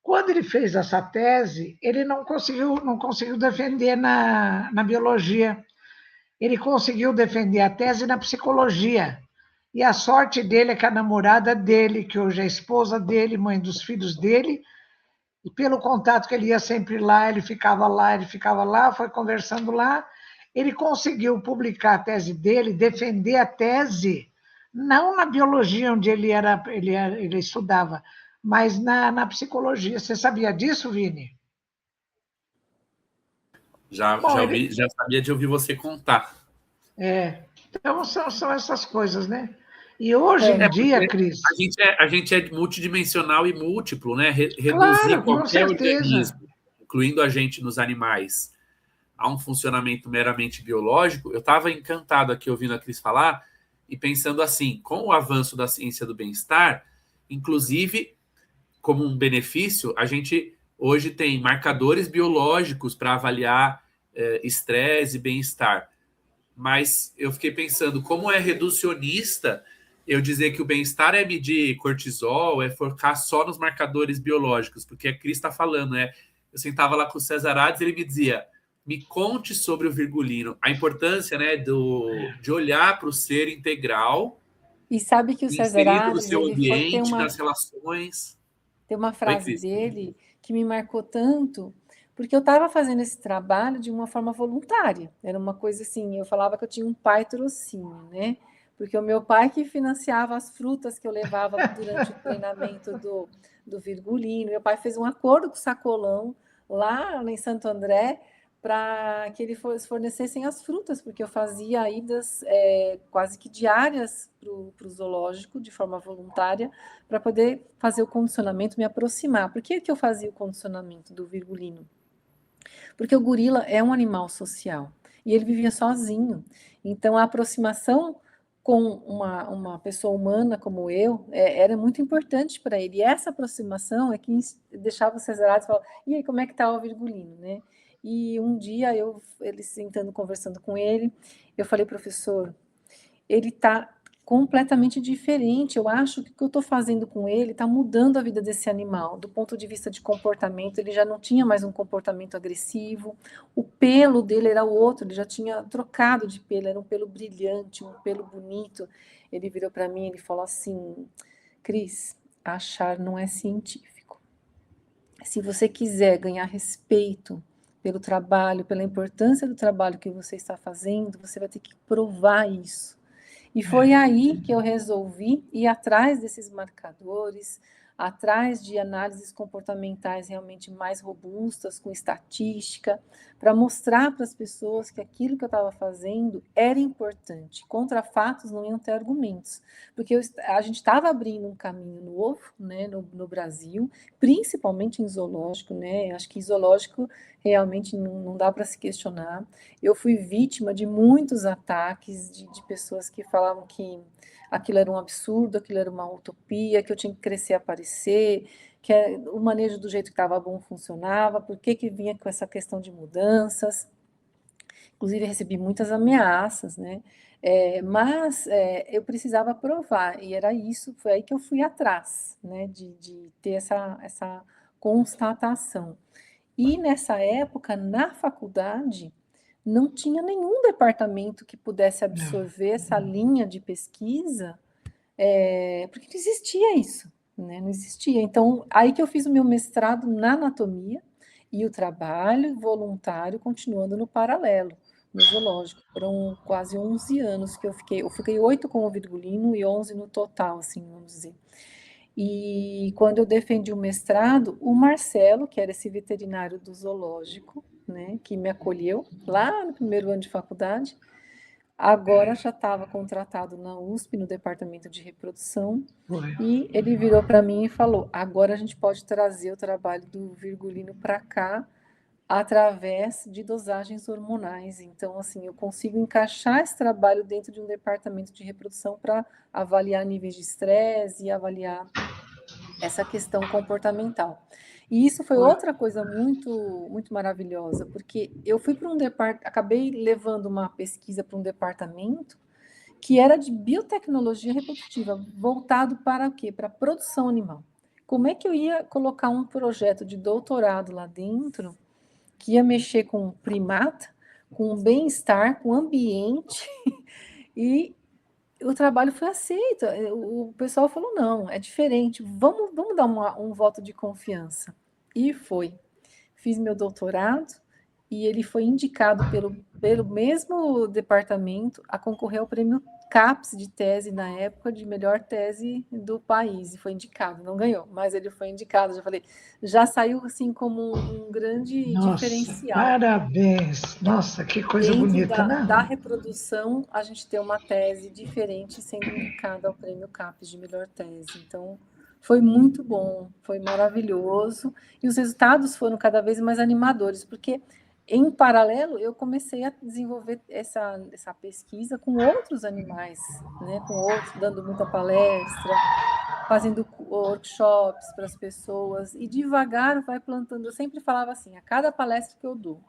quando ele fez essa tese, ele não conseguiu defender na biologia. Ele conseguiu defender a tese na psicologia. E a sorte dele é que a namorada dele, que hoje é a esposa dele, mãe dos filhos dele, e pelo contato que ele ia sempre lá, ele ficava lá, foi conversando lá, ele conseguiu publicar a tese dele, defender a tese, não na biologia onde ele estudava, mas na psicologia. Você sabia disso, Vini? Já sabia de ouvir você contar. Então são essas coisas, né? E hoje em dia, Cris... A gente é multidimensional e múltiplo, né? Reduzir claro, qualquer organismo, incluindo a gente nos animais, a um funcionamento meramente biológico. Eu estava encantado aqui ouvindo a Cris falar e pensando assim, com o avanço da ciência do bem-estar, inclusive, como um benefício, a gente hoje tem marcadores biológicos para avaliar estresse e bem-estar. mas eu fiquei pensando, como é reducionista eu dizer que o bem-estar é medir cortisol, é focar só nos marcadores biológicos, porque a Cris está falando, né? Eu sentava lá com o César Ades, ele me dizia, me conte sobre o virgulino, a importância, né, de olhar para o ser integral, E sabe que o César inserido no Adams, seu ele foi, ambiente, nas relações. tem uma Oi, frase Cris. dele que me marcou tanto, porque eu estava fazendo esse trabalho de uma forma voluntária. Era uma coisa assim, eu falava que eu tinha um patrocínio, né? Porque o meu pai que financiava as frutas que eu levava durante o treinamento do virgulino. Meu pai fez um acordo com o Sacolão, lá em Santo André, para que eles fornecessem as frutas, porque eu fazia idas quase que diárias para o zoológico, de forma voluntária, para poder fazer o condicionamento, me aproximar. Por que eu fazia o condicionamento do virgulino? Porque o gorila é um animal social e ele vivia sozinho. Então, a aproximação com uma pessoa humana como eu era muito importante para ele. E essa aproximação é que deixava o Cesarado e falar: e aí, como é que está o virgulino? Né? E um dia, ele sentando, conversando com ele, eu falei, professor, ele está completamente diferente. Eu acho que o que eu estou fazendo com ele está mudando a vida desse animal. Do ponto de vista de comportamento, ele já não tinha mais um comportamento agressivo. O pelo dele era outro, ele já tinha trocado de pelo, era um pelo brilhante, um pelo bonito. Ele virou para mim e falou assim: Cris, achar não é científico. Se você quiser ganhar respeito pelo trabalho, pela importância do trabalho que você está fazendo, você vai ter que provar isso. E foi aí que eu resolvi ir atrás desses marcadores, atrás de análises comportamentais realmente mais robustas, com estatística, para mostrar para as pessoas que aquilo que eu estava fazendo era importante. Contra fatos não iam ter argumentos, porque a gente estava abrindo um caminho novo, né, no Brasil, principalmente em zoológico, né? Acho que zoológico realmente não dá para se questionar. Eu fui vítima de muitos ataques de pessoas que falavam que aquilo era um absurdo, aquilo era uma utopia, que eu tinha que crescer e aparecer, que o manejo do jeito que estava bom funcionava, por que vinha com essa questão de mudanças. Inclusive, recebi muitas ameaças, né? Mas eu precisava provar, e era isso, foi aí que eu fui atrás, né? De ter essa constatação. E nessa época, na faculdade, não tinha nenhum departamento que pudesse absorver essa linha de pesquisa, porque não existia isso, né? Não existia. Então, aí que eu fiz o meu mestrado na anatomia e o trabalho voluntário continuando no paralelo, no zoológico. Foram quase 11 anos que eu fiquei. Eu fiquei 8 com o virgulino e 11 no total, assim, vamos dizer. E quando eu defendi o mestrado, o Marcelo, que era esse veterinário do zoológico, né, que me acolheu lá no primeiro ano de faculdade, agora já estava contratado na USP, no departamento de reprodução, e ele virou para mim e falou: agora a gente pode trazer o trabalho do virgulino para cá através de dosagens hormonais. Então, assim, eu consigo encaixar esse trabalho dentro de um departamento de reprodução para avaliar níveis de estresse e avaliar essa questão comportamental. E isso foi outra coisa muito, muito maravilhosa, porque eu fui para acabei levando uma pesquisa para um departamento que era de biotecnologia reprodutiva, voltado para o quê? Para a produção animal. Como é que eu ia colocar um projeto de doutorado lá dentro que ia mexer com primata, com bem-estar, com ambiente, e o trabalho foi aceito. O pessoal falou: não, é diferente, vamos dar um voto de confiança. E foi. Fiz meu doutorado e ele foi indicado pelo mesmo departamento a concorrer ao prêmio CAPES de tese na época, de melhor tese do país, e foi indicado, não ganhou, mas ele foi indicado. Já falei, já saiu assim como um grande diferencial. Parabéns! Nossa, que coisa Dentro bonita, né? da reprodução, a gente tem uma tese diferente sendo indicada ao prêmio CAPES de melhor tese. Então, foi muito bom, foi maravilhoso, e os resultados foram cada vez mais animadores, porque, em paralelo, eu comecei a desenvolver essa pesquisa com outros animais, né? Com outros, dando muita palestra, fazendo workshops para as pessoas, e devagar vai plantando. Eu sempre falava assim, a cada palestra que eu dou,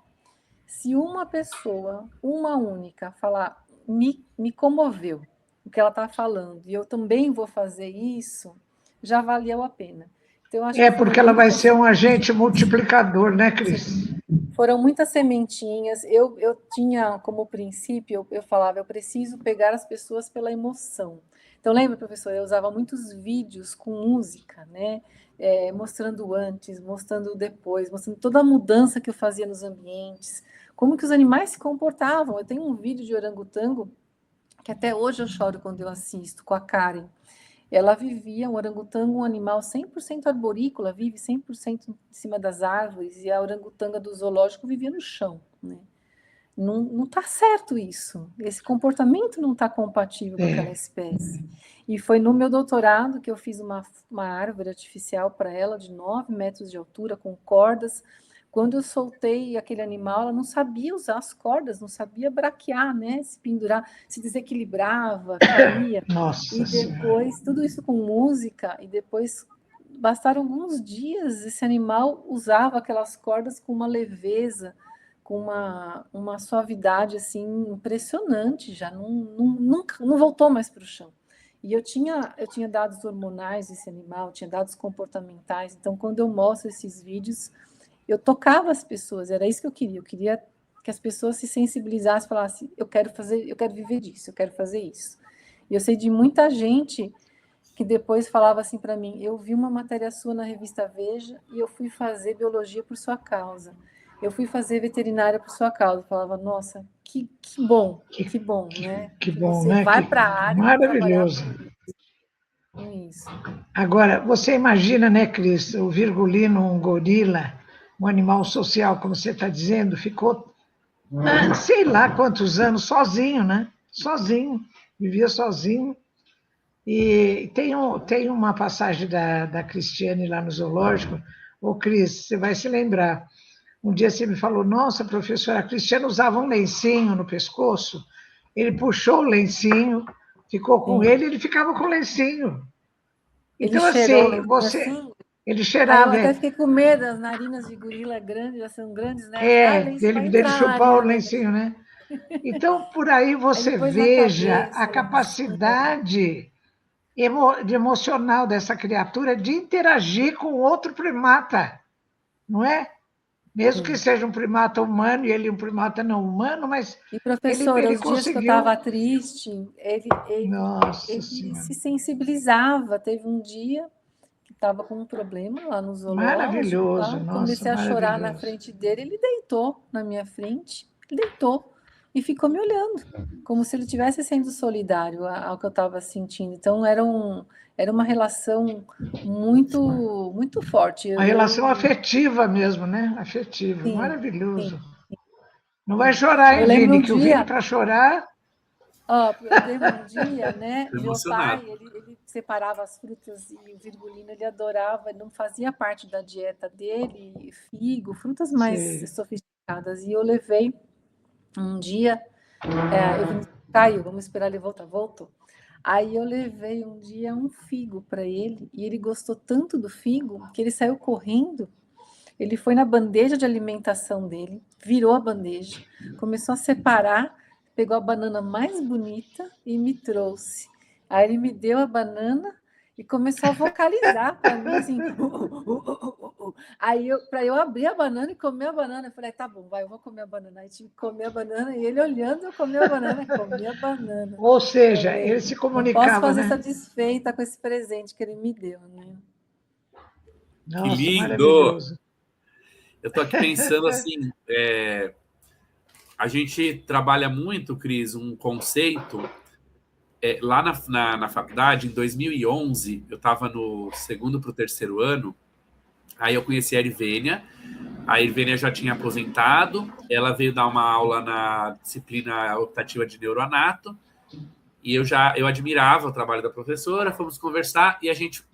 Se uma pessoa, uma única, falar, me comoveu o que ela está falando, e eu também vou fazer isso, já valeu a pena. Então, eu acho que foram porque ela vai muitas, ser um agente multiplicador, né, Cris? foram muitas sementinhas. Eu tinha como princípio, eu falava, eu preciso pegar as pessoas pela emoção. Então, lembra, professor, eu usava muitos vídeos com música, né? Mostrando antes, mostrando depois, mostrando toda a mudança que eu fazia nos ambientes, como que os animais se comportavam. Eu tenho um vídeo de orangotango que até hoje eu choro quando eu assisto, com a Karen. Ela vivia, um orangotango, um animal 100% arborícola, vive 100% em cima das árvores, e a orangotanga do zoológico vivia no chão, né? Não está certo isso. Esse comportamento não está compatível com aquela espécie. E foi no meu doutorado que eu fiz uma árvore artificial para ela, de 9 metros de altura, com cordas. Quando eu soltei aquele animal, ela não sabia usar as cordas, não sabia braquear, né? Se pendurar, se desequilibrava, caía. Nossa E depois, Senhora. tudo isso com música, e depois bastaram alguns dias, esse animal usava aquelas cordas com uma leveza, com uma suavidade assim impressionante, já nunca não voltou mais para o chão. E eu tinha dados hormonais desse animal, tinha dados comportamentais, então quando eu mostro esses vídeos, eu tocava as pessoas, era isso que eu queria que as pessoas se sensibilizassem, falassem, eu quero viver disso, eu quero fazer isso. E eu sei de muita gente que depois falava assim para mim, eu vi uma matéria sua na revista Veja e eu fui fazer biologia por sua causa. Eu fui fazer veterinária por sua causa. Eu falava, nossa, que bom, né? Que Que bom, você né? vai Que para a área para trabalhar maravilhoso. com isso. Agora, você imagina, né, Cris, o virgulino, um gorila, um animal social, como você está dizendo, ficou, sei lá quantos anos, sozinho, né? Sozinho, vivia sozinho. E tem uma passagem da Cristiane lá no zoológico. Ô, Cris, você vai se lembrar. Um dia você me falou, nossa, professora, a Cristiane usava um lencinho no pescoço. Ele puxou o lencinho, ficou com Sim. ele, ele ficava com o lencinho. Ele Então, cheirou assim, lencinho assim. ele Aí eu cheirava, até fiquei com medo, as narinas de gorila grandes, já são grandes, né? Eu falei, lenço vai dele entrar na chupar o narina dele. lencinho, né? Então, por aí Aí ele você pôs na veja a cabeça o lencinho. capacidade emocional dessa criatura de interagir com outro primata, não é? Mesmo que seja um primata humano e ele um primata não humano, mas E, professora, ele os dias que eu conseguiu. estava triste, Nossa ele Senhora, se sensibilizava. Teve um dia que estava com um problema lá no zoológico, maravilhoso, tá? nossa, Comecei a chorar na maravilhoso. frente dele, ele deitou na minha frente, ele deitou e ficou me olhando, como se ele estivesse sendo solidário ao que eu estava sentindo. Então, era uma relação muito forte. Uma relação afetiva mesmo, né? Afetiva, Sim, sim, maravilhoso. Não vai sim. chorar, Eu hein, lembro Vini? um Que o Vini, dia. para chorar, Ó, eu lembro um dia, né? Tô Meu pai, emocionado. ele separava as frutas e o virgulino ele adorava, não fazia parte da dieta dele, figo, frutas mais sei. sofisticadas. E eu levei um dia, eu falei, Caio, vamos esperar ele voltar. Voltou. Aí eu levei um dia um figo para ele e ele gostou tanto do figo que ele saiu correndo. Ele foi na bandeja de alimentação dele, virou a bandeja, começou a separar, pegou a banana mais bonita e me trouxe. Aí ele me deu a banana e começou a vocalizar para mim assim. Aí para eu abrir a banana e comer a banana, eu falei, tá bom, vai, eu vou comer a banana. Aí tive que comer a banana e ele olhando eu comer a banana, comi a banana. Ou seja, Falei, ele se não posso comunicava, fazer né? satisfeita com esse presente que ele me deu, né? Que Nossa, lindo! maravilhoso. Eu estou aqui pensando assim, a gente trabalha muito, Cris, um conceito. Lá na faculdade, em 2011, eu estava no segundo para o terceiro ano, aí eu conheci a Irvênia. A Irvênia já tinha aposentado, ela veio dar uma aula na disciplina optativa de neuroanato, e eu admirava o trabalho da professora, fomos conversar, e a gente,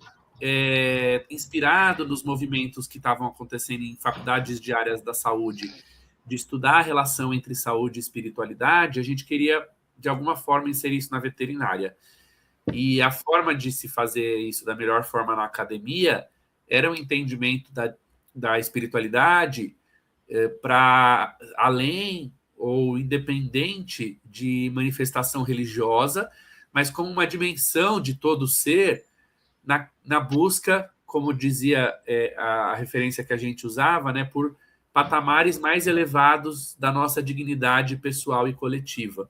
inspirado nos movimentos que estavam acontecendo em faculdades de áreas da saúde, de estudar a relação entre saúde e espiritualidade, a gente queria, de alguma forma, inserir isso na veterinária. E a forma de se fazer isso da melhor forma na academia era o entendimento da espiritualidade para além ou independente de manifestação religiosa, mas como uma dimensão de todo ser na busca, como dizia a referência que a gente usava, né, por patamares mais elevados da nossa dignidade pessoal e coletiva.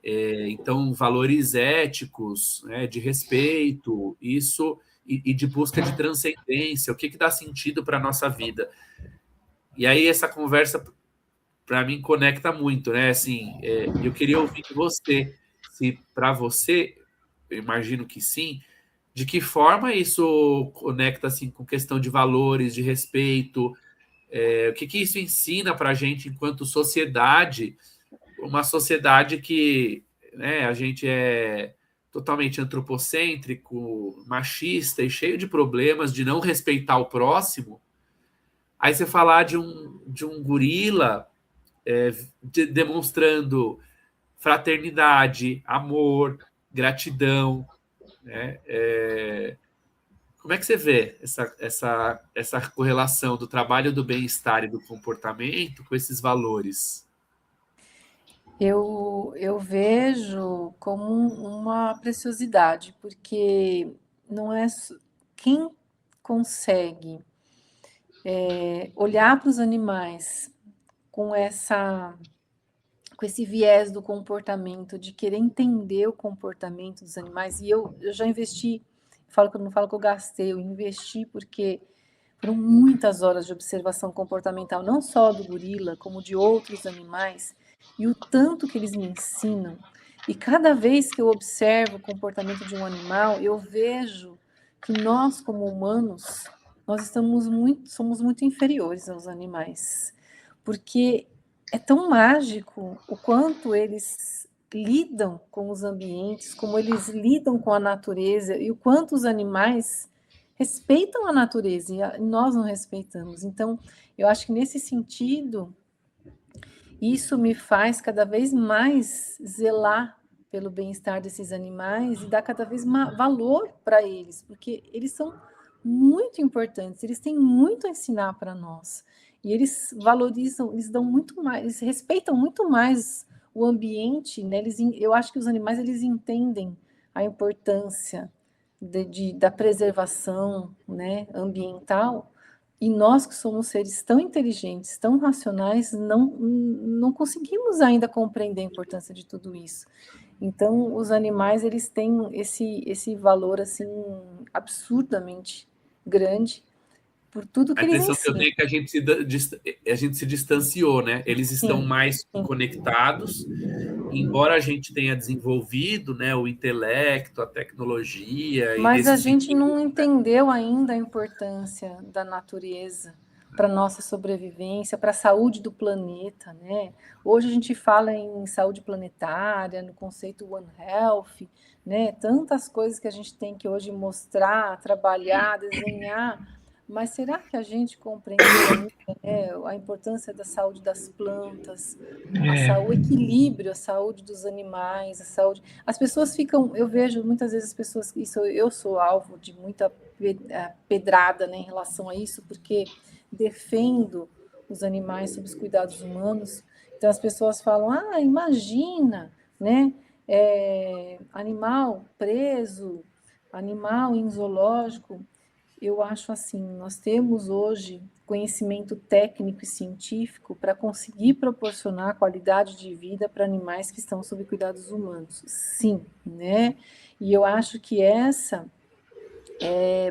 Então, valores éticos, né, de respeito, isso, e de busca de transcendência, o que dá sentido para a nossa vida. E aí essa conversa, para mim, conecta muito, né? Assim, eu queria ouvir de você, se para você, eu imagino que sim, de que forma isso conecta assim, com questão de valores, de respeito, o que isso ensina para a gente enquanto sociedade, uma sociedade que, né, a gente é totalmente antropocêntrico, machista e cheio de problemas de não respeitar o próximo. Aí você falar de um gorila demonstrando fraternidade, amor, gratidão, né? Como é que você vê essa correlação do trabalho do bem-estar e do comportamento com esses valores? Eu vejo como uma preciosidade, porque não é quem consegue olhar para os animais com esse viés do comportamento, de querer entender o comportamento dos animais. E eu já investi, não falo que eu gastei, eu investi porque foram muitas horas de observação comportamental, não só do gorila, como de outros animais, e o tanto que eles me ensinam. E cada vez que eu observo o comportamento de um animal, eu vejo que nós, como humanos, nós somos muito inferiores aos animais, porque é tão mágico o quanto eles lidam com os ambientes, como eles lidam com a natureza e o quanto os animais respeitam a natureza e nós não respeitamos. Então, eu acho que nesse sentido, isso me faz cada vez mais zelar pelo bem-estar desses animais e dar cada vez mais valor para eles, porque eles são muito importantes, eles têm muito a ensinar para nós. E eles valorizam, eles dão muito mais, eles respeitam muito mais o ambiente, né? Eu acho que os animais eles entendem a importância da preservação, né, ambiental, e nós que somos seres tão inteligentes, tão racionais, não conseguimos ainda compreender a importância de tudo isso. Então, os animais eles têm esse valor assim absurdamente grande por tudo que A eles impressão que eu ensinam. tenho é que a gente se distanciou, né? Eles estão mais conectados, embora a gente tenha desenvolvido, né, o intelecto, a tecnologia, e Mas a nesse gente sentido, não entendeu ainda a importância da natureza para a nossa sobrevivência, para a saúde do planeta, né? Hoje a gente fala em saúde planetária, no conceito One Health, né? Tantas coisas que a gente tem que hoje mostrar, trabalhar, desenhar, mas será que a gente compreendeu ainda, né, a importância da saúde das plantas, o equilíbrio, a saúde dos animais, a saúde. As pessoas ficam, eu vejo muitas vezes as pessoas, eu sou alvo de muita pedrada, né, em relação a isso, porque defendo os animais sob os cuidados humanos. Então as pessoas falam, imagina, né, animal preso, animal em zoológico. Eu acho assim, nós temos hoje conhecimento técnico e científico para conseguir proporcionar qualidade de vida para animais que estão sob cuidados humanos. Sim, né? E eu acho que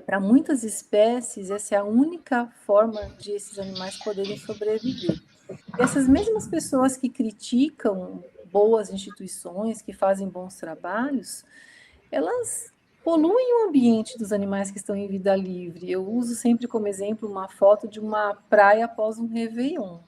para muitas espécies, essa é a única forma de esses animais poderem sobreviver. E essas mesmas pessoas que criticam boas instituições, que fazem bons trabalhos, elas poluem o ambiente dos animais que estão em vida livre. Eu uso sempre como exemplo uma foto de uma praia após um réveillon.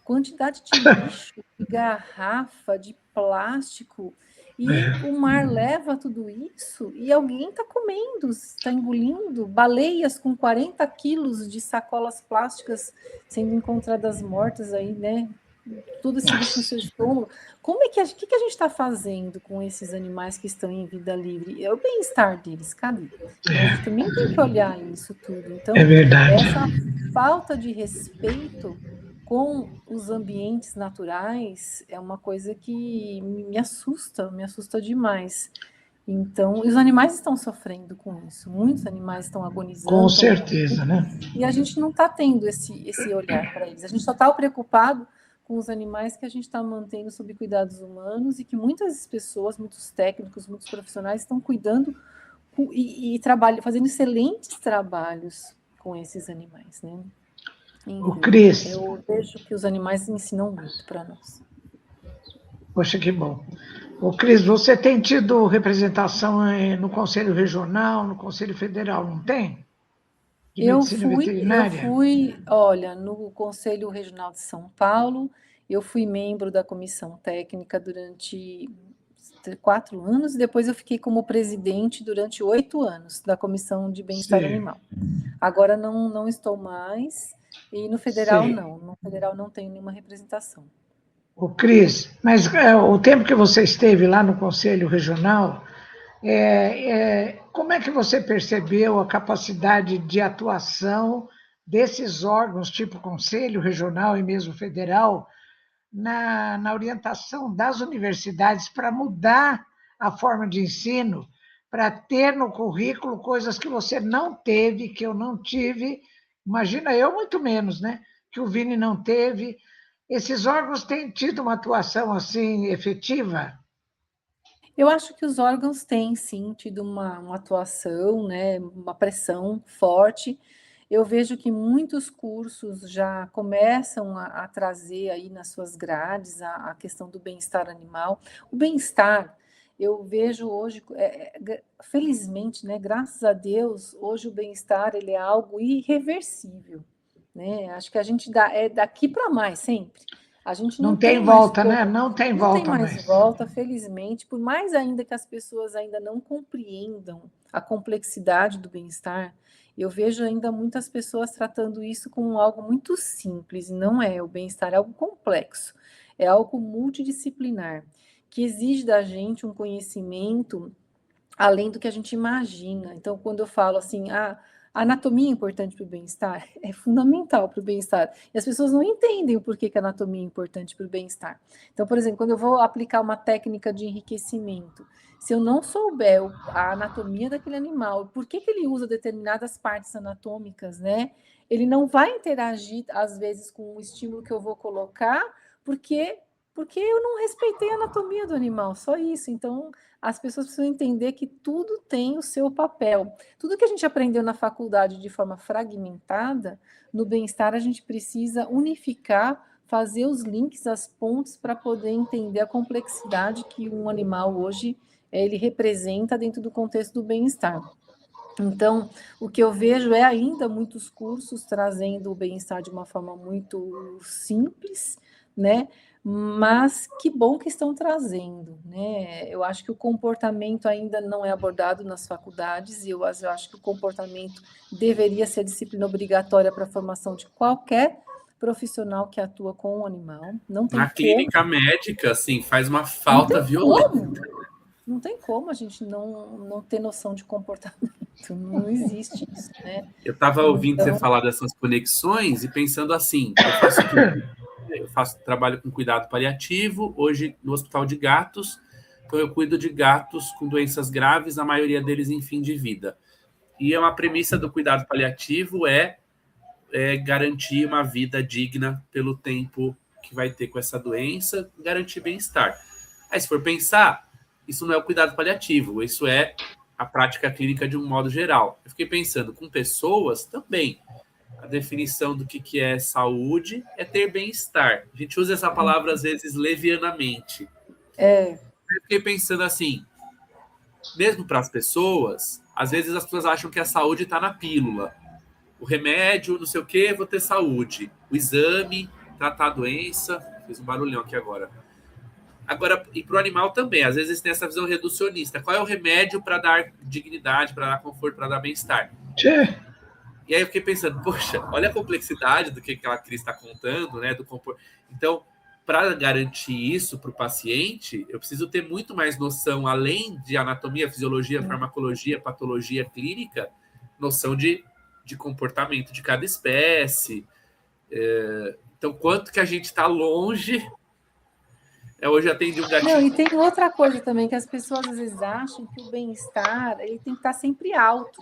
Quantidade de lixo, de garrafa, de plástico, e o mar leva tudo isso e alguém está comendo, está engolindo baleias com 40 quilos de sacolas plásticas sendo encontradas mortas aí, né? Tudo esse lixo no seu estômago. Como é que a gente está fazendo com esses animais que estão em vida livre? É o bem-estar deles, cadê? A gente também tem que olhar isso tudo. Então, É verdade. essa falta de respeito com os ambientes naturais é uma coisa que me assusta demais. Então, e os animais estão sofrendo com isso, muitos animais estão agonizando. Com certeza, né? E a gente não está tendo esse olhar para eles. A gente só está preocupado com os animais que a gente está mantendo sob cuidados humanos e que muitas pessoas, muitos técnicos, muitos profissionais estão cuidando e fazendo excelentes trabalhos com esses animais, né? Enfim, Cris, eu vejo que os animais ensinam muito para nós. Poxa, que bom. Cris, você tem tido representação no Conselho Regional, no Conselho Federal, não tem? De Medicina Veterinária? Eu fui, olha, no Conselho Regional de São Paulo, eu fui membro da comissão técnica durante 4 anos, e depois eu fiquei como presidente durante 8 anos da Comissão de Bem-Estar Animal. Agora não estou mais, e no federal não. No federal não tenho nenhuma representação. Cris, mas o tempo que você esteve lá no Conselho Regional, como é que você percebeu a capacidade de atuação desses órgãos, tipo Conselho Regional e mesmo Federal, na orientação das universidades para mudar a forma de ensino, para ter no currículo coisas que você não teve, que eu não tive, imagina eu muito menos, né? Que o Vini não teve. Esses órgãos têm tido uma atuação assim efetiva? Eu acho que os órgãos têm, sim, tido uma atuação, né, uma pressão forte. Eu vejo que muitos cursos já começam a trazer aí nas suas grades a questão do bem-estar animal. O bem-estar, eu vejo hoje, felizmente, né, graças a Deus, hoje o bem-estar ele é algo irreversível, né? Acho que a gente é daqui para mais sempre. A gente não tem volta, mais né? Não tem mais volta, felizmente, por mais ainda que as pessoas ainda não compreendam a complexidade do bem-estar, eu vejo ainda muitas pessoas tratando isso como algo muito simples, e não é. O bem-estar é algo complexo, é algo multidisciplinar, que exige da gente um conhecimento além do que a gente imagina. Então, quando eu falo assim, a anatomia é importante para o bem-estar, é fundamental para o bem-estar. E as pessoas não entendem o porquê que a anatomia é importante para o bem-estar. Então, por exemplo, quando eu vou aplicar uma técnica de enriquecimento, se eu não souber a anatomia daquele animal, por que ele usa determinadas partes anatômicas, né? Ele não vai interagir, às vezes, com o estímulo que eu vou colocar, porque eu não respeitei a anatomia do animal, só isso. Então, as pessoas precisam entender que tudo tem o seu papel. Tudo que a gente aprendeu na faculdade de forma fragmentada, no bem-estar a gente precisa unificar, fazer os links, as pontes para poder entender a complexidade que um animal hoje ele representa dentro do contexto do bem-estar. Então, o que eu vejo é ainda muitos cursos trazendo o bem-estar de uma forma muito simples, né? Mas que bom que estão trazendo, né? Eu acho que o comportamento ainda não é abordado nas faculdades e eu acho que o comportamento deveria ser disciplina obrigatória para a formação de qualquer profissional que atua com o animal. Não tem Na clínica médica, assim, faz uma falta violenta. Não tem como a gente não ter noção de comportamento, não existe isso, né? Eu estava ouvindo você falar dessas conexões e pensando assim, eu faço trabalho com cuidado paliativo, hoje no Hospital de Gatos, então eu cuido de gatos com doenças graves, a maioria deles em fim de vida. E uma premissa do cuidado paliativo é garantir uma vida digna pelo tempo que vai ter com essa doença, garantir bem-estar. Aí, se for pensar, isso não é o cuidado paliativo, isso é a prática clínica de um modo geral. Eu fiquei pensando, com pessoas também, a definição do que é saúde é ter bem-estar. A gente usa essa palavra, às vezes, levianamente. Eu fiquei pensando assim, mesmo para as pessoas, às vezes as pessoas acham que a saúde está na pílula. O remédio, não sei o quê, vou ter saúde. O exame, tratar a doença. Fiz um barulhão aqui agora. E para o animal também, às vezes tem essa visão reducionista. Qual é o remédio para dar dignidade, para dar conforto, para dar bem-estar? E aí eu fiquei pensando, poxa, olha a complexidade do que a Cris está contando, né? Então, para garantir isso para o paciente, eu preciso ter muito mais noção, além de anatomia, fisiologia, farmacologia, patologia clínica, noção de comportamento de cada espécie. Então, quanto que a gente está longe... Hoje atendi um gatinho. Não, e tem outra coisa também, que as pessoas às vezes acham que o bem-estar ele tem que estar sempre alto.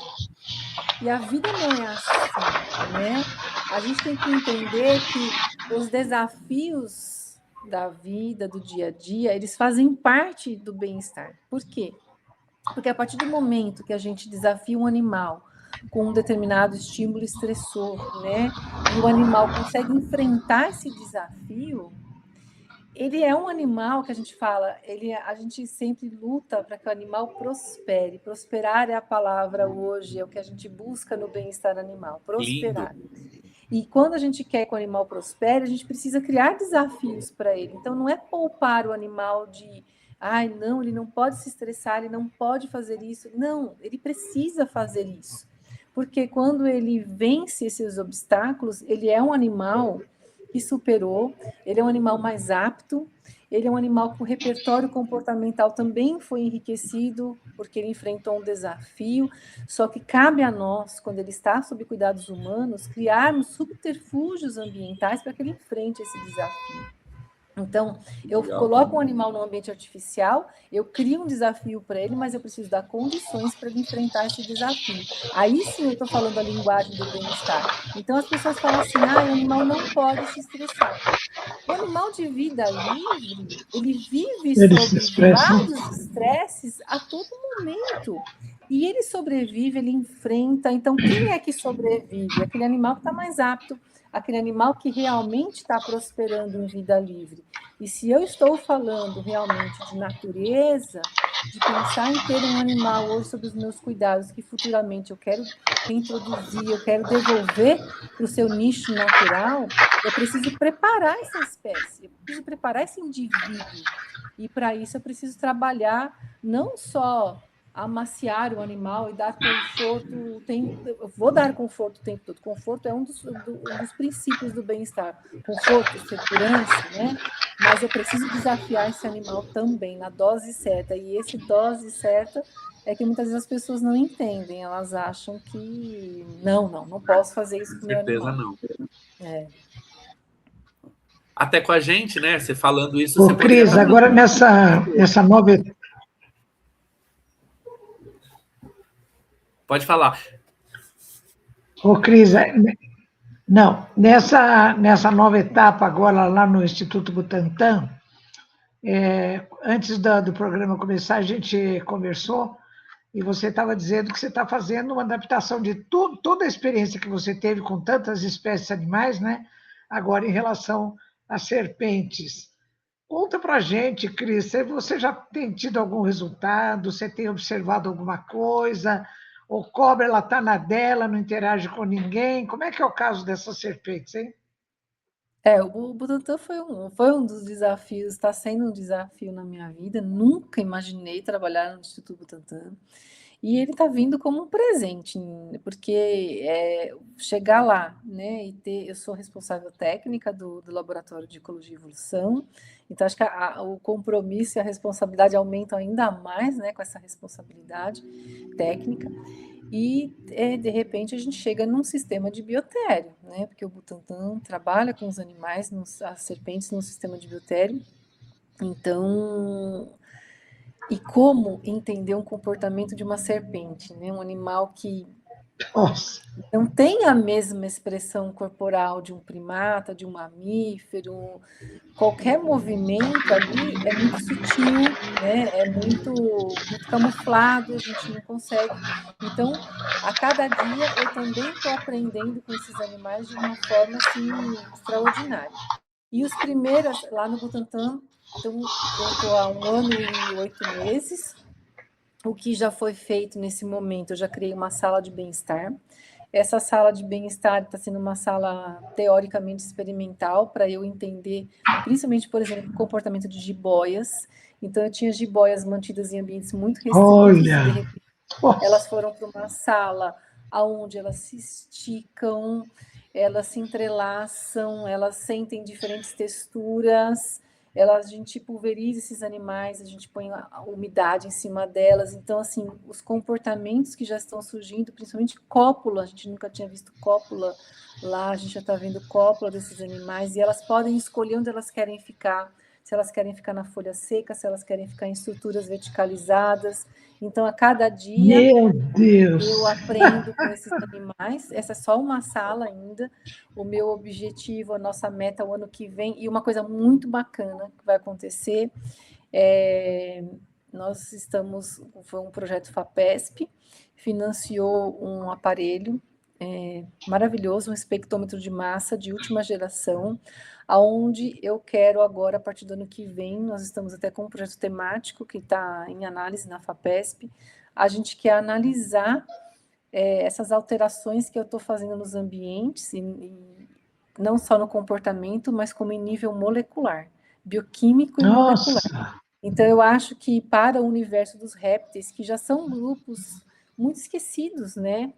E a vida não é assim, né? A gente tem que entender que os desafios da vida, do dia a dia, eles fazem parte do bem-estar. Por quê? Porque a partir do momento que a gente desafia um animal com um determinado estímulo estressor, né? E o animal consegue enfrentar esse desafio, ele é um animal que a gente fala, a gente sempre luta para que o animal prospere. Prosperar é a palavra hoje, é o que a gente busca no bem-estar animal, prosperar. Lindo. E quando a gente quer que o animal prospere, a gente precisa criar desafios para ele. Então, não é poupar o animal de, ai, não, ele não pode se estressar, ele não pode fazer isso. Não, ele precisa fazer isso. Porque quando ele vence esses obstáculos, ele é um animal que superou, ele é um animal mais apto, ele é um animal com repertório comportamental também foi enriquecido, porque ele enfrentou um desafio, só que cabe a nós, quando ele está sob cuidados humanos, criarmos subterfúgios ambientais para que ele enfrente esse desafio. Então, eu coloco um animal no ambiente artificial, eu crio um desafio para ele, mas eu preciso dar condições para ele enfrentar esse desafio. Aí sim eu estou falando a linguagem do bem-estar. Então, as pessoas falam assim, o animal não pode se estressar. O animal de vida livre, ele vive sob vários estresses a todo momento. E ele sobrevive, ele enfrenta. Então, quem é que sobrevive? Aquele animal que está mais apto, aquele animal que realmente está prosperando em vida livre. E se eu estou falando realmente de natureza, de pensar em ter um animal hoje sob os meus cuidados, que futuramente eu quero reintroduzir, eu quero devolver para o seu nicho natural, eu preciso preparar essa espécie, eu preciso preparar esse indivíduo. E para isso eu preciso trabalhar não só amaciar o animal e dar conforto, eu vou dar conforto o tempo todo. Conforto é um dos princípios do bem-estar. Conforto, segurança, né? Mas eu preciso desafiar esse animal também na dose certa. E esse dose certa é que muitas vezes as pessoas não entendem. Elas acham que não posso fazer isso com o meu animal. Com certeza não. Até com a gente, né? Você falando isso, Ô, Cris, agora nessa nova... Pode falar. Ô, Cris, não, nessa nova etapa agora lá no Instituto Butantan, antes do programa começar, a gente conversou e você estava dizendo que você está fazendo uma adaptação de toda a experiência que você teve com tantas espécies animais, né? Agora em relação às serpentes. Conta para a gente, Cris, você já tem tido algum resultado? Você tem observado alguma coisa? Ou cobra, ela está na dela, não interage com ninguém? Como é que é o caso dessas serpentes, hein? O Butantan foi um dos desafios, está sendo um desafio na minha vida. Nunca imaginei trabalhar no Instituto Butantan. E ele está vindo como um presente, porque chegar lá, né, eu sou responsável técnica do Laboratório de Ecologia e Evolução, então acho que o compromisso e a responsabilidade aumentam ainda mais, né, com essa responsabilidade técnica. E, de repente, a gente chega num sistema de biotério, né? Porque o Butantan trabalha com os animais, as serpentes, no sistema de biotério. Então, e como entender um comportamento de uma serpente, né? Um animal que não tem a mesma expressão corporal de um primata, de um mamífero. Qualquer movimento ali é muito sutil, né? É muito camuflado, a gente não consegue. Então, a cada dia eu também estou aprendendo com esses animais de uma forma assim extraordinária. E os primeiros lá no Butantan, então eu estou há 1 ano e 8 meses. O que já foi feito nesse momento, eu já criei uma sala de bem-estar. Essa sala de bem-estar está sendo uma sala teoricamente experimental para eu entender, principalmente, por exemplo, o comportamento de jiboias. Então, eu tinha jiboias mantidas em ambientes muito restritos. Olha! De repente, elas foram para uma sala onde elas se esticam, elas se entrelaçam, elas sentem diferentes texturas. a gente pulveriza esses animais, a gente põe a umidade em cima delas. Então, assim, os comportamentos que já estão surgindo, principalmente cópula, a gente nunca tinha visto cópula lá, a gente já está vendo cópula desses animais, e elas podem escolher onde elas querem ficar, se elas querem ficar na folha seca, se elas querem ficar em estruturas verticalizadas. Então, a cada dia Meu Deus! eu aprendo com esses animais. Essa é só uma sala ainda. O meu objetivo, a nossa meta o ano que vem, e uma coisa muito bacana que vai acontecer, nós estamos, foi um projeto FAPESP, financiou um aparelho maravilhoso, um espectrômetro de massa de última geração, aonde eu quero agora, a partir do ano que vem, nós estamos até com um projeto temático que está em análise na FAPESP, a gente quer analisar essas alterações que eu estou fazendo nos ambientes, e não só no comportamento, mas como em nível molecular, bioquímico e molecular. Então, eu acho que para o universo dos répteis, que já são grupos muito esquecidos, né?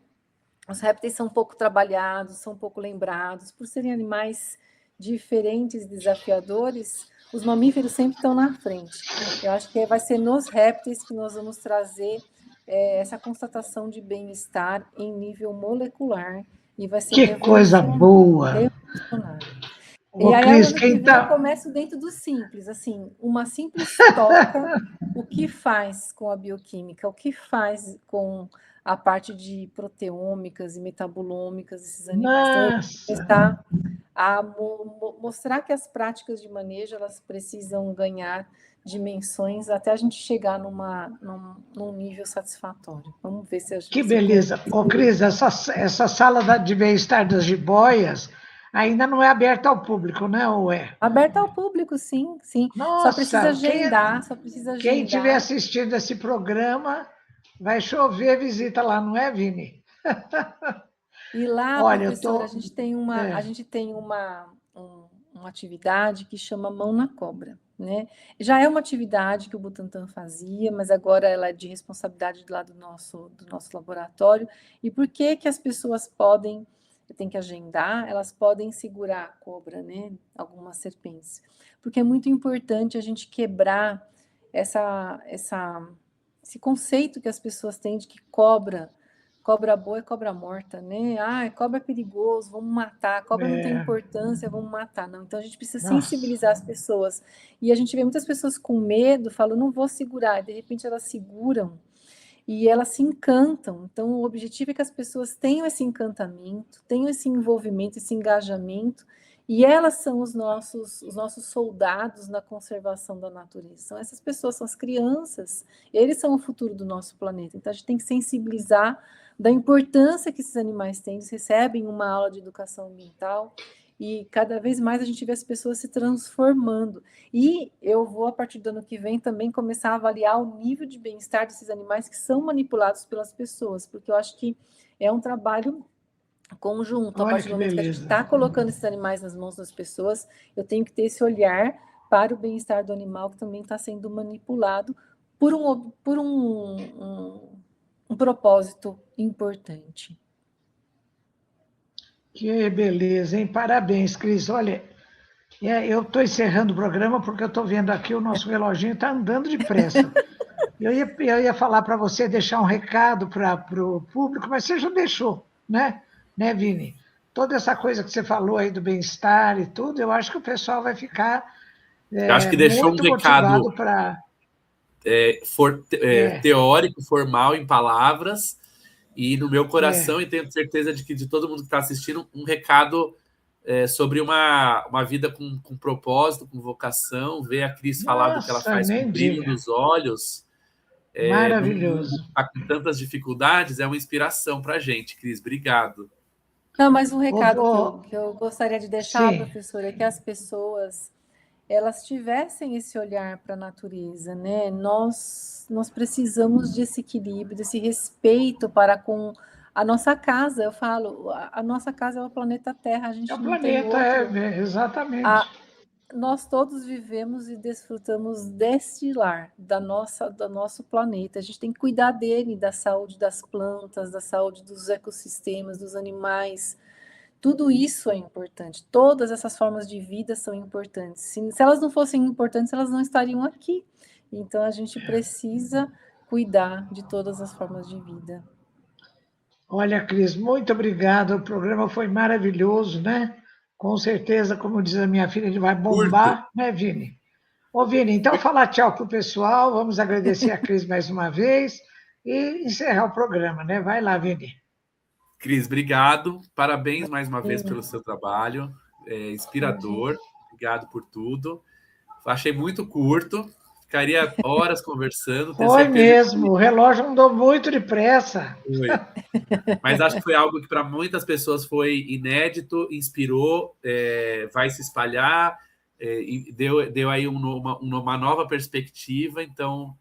Os répteis são pouco trabalhados, são pouco lembrados, por serem animais diferentes e desafiadores, os mamíferos sempre estão na frente. Eu acho que vai ser nos répteis que nós vamos trazer essa constatação de bem-estar em nível molecular, e vai ser que coisa boa! Revolucionário. Ô, E aí, Cris, ano que vem, eu começo dentro do simples, assim, uma simples toca, o que faz com a bioquímica, o que faz com a parte de proteômicas e metabolômicas desses animais. Então, eu vou começar a mostrar que as práticas de manejo, elas precisam ganhar dimensões até a gente chegar num nível satisfatório. Vamos ver se a gente... Que beleza! Ô, Cris, essa sala de bem-estar das jiboias ainda não é aberta ao público, né? Ou é? Aberta ao público, sim, sim. Nossa, só precisa agendar. Quem estiver assistindo esse programa, vai chover visita lá, não é, Vini? E lá, olha, professora, a gente tem uma atividade que chama Mão na Cobra, né? Já é uma atividade que o Butantan fazia, mas agora ela é de responsabilidade lá do nosso laboratório. E por que que as pessoas tem que agendar, elas podem segurar a cobra, né? Algumas serpentes. Porque é muito importante a gente quebrar esse conceito que as pessoas têm de que cobra boa é cobra morta, né? Cobra é perigoso, vamos matar. Cobra não tem importância, vamos matar. Não, então a gente precisa sensibilizar as pessoas. E a gente vê muitas pessoas com medo, falam, não vou segurar. E de repente elas seguram e elas se encantam. Então o objetivo é que as pessoas tenham esse encantamento, tenham esse envolvimento, esse engajamento. E elas são os nossos soldados na conservação da natureza. São essas pessoas, são as crianças. Eles são o futuro do nosso planeta. Então a gente tem que sensibilizar da importância que esses animais têm. Eles recebem uma aula de educação ambiental e cada vez mais a gente vê as pessoas se transformando. E eu vou, a partir do ano que vem, também começar a avaliar o nível de bem-estar desses animais que são manipulados pelas pessoas, porque eu acho que é um trabalho conjunto. A partir do momento que a gente está colocando esses animais nas mãos das pessoas, eu tenho que ter esse olhar para o bem-estar do animal que também está sendo manipulado por um propósito importante. Que beleza, hein? Parabéns, Cris. Olha, eu estou encerrando o programa porque eu estou vendo aqui o nosso reloginho está andando depressa. Eu ia falar para você deixar um recado para o público, mas você já deixou, né, Vini? Toda essa coisa que você falou aí do bem-estar e tudo, eu acho que o pessoal vai ficar acho que deixou muito um recado motivado para... teórico, formal, em palavras, e no meu coração, e tenho certeza de que de todo mundo que está assistindo, um recado sobre uma vida com propósito, com vocação, ver a Cris falar do que ela faz com brilho nos olhos, maravilhoso. Com tantas dificuldades, é uma inspiração para a gente, Cris. Obrigado. Não, mas um recado que eu gostaria de deixar, professora, é que as pessoas elas tivessem esse olhar para a natureza, né? Nós precisamos desse equilíbrio, desse respeito para com a nossa casa. Eu falo, a nossa casa é o planeta Terra, a gente não tem outro. Exatamente. Nós todos vivemos e desfrutamos deste lar, do nosso planeta. A gente tem que cuidar dele, da saúde das plantas, da saúde dos ecossistemas, dos animais. Tudo isso é importante, todas essas formas de vida são importantes. Se elas não fossem importantes, elas não estariam aqui. Então, a gente precisa cuidar de todas as formas de vida. Olha, Cris, muito obrigada. O programa foi maravilhoso, né? Com certeza, como diz a minha filha, ele vai bombar, né, Vini? Ô, Vini, então fala tchau para o pessoal. Vamos agradecer a Cris mais uma vez e encerrar o programa, né? Vai lá, Vini. Cris, obrigado. Parabéns mais uma vez pelo seu trabalho. É inspirador. Obrigado por tudo. Achei muito curto. Ficaria horas conversando. Foi mesmo. O relógio andou muito depressa. Foi. Mas acho que foi algo que para muitas pessoas foi inédito, inspirou, vai se espalhar, e deu aí uma nova perspectiva. Então,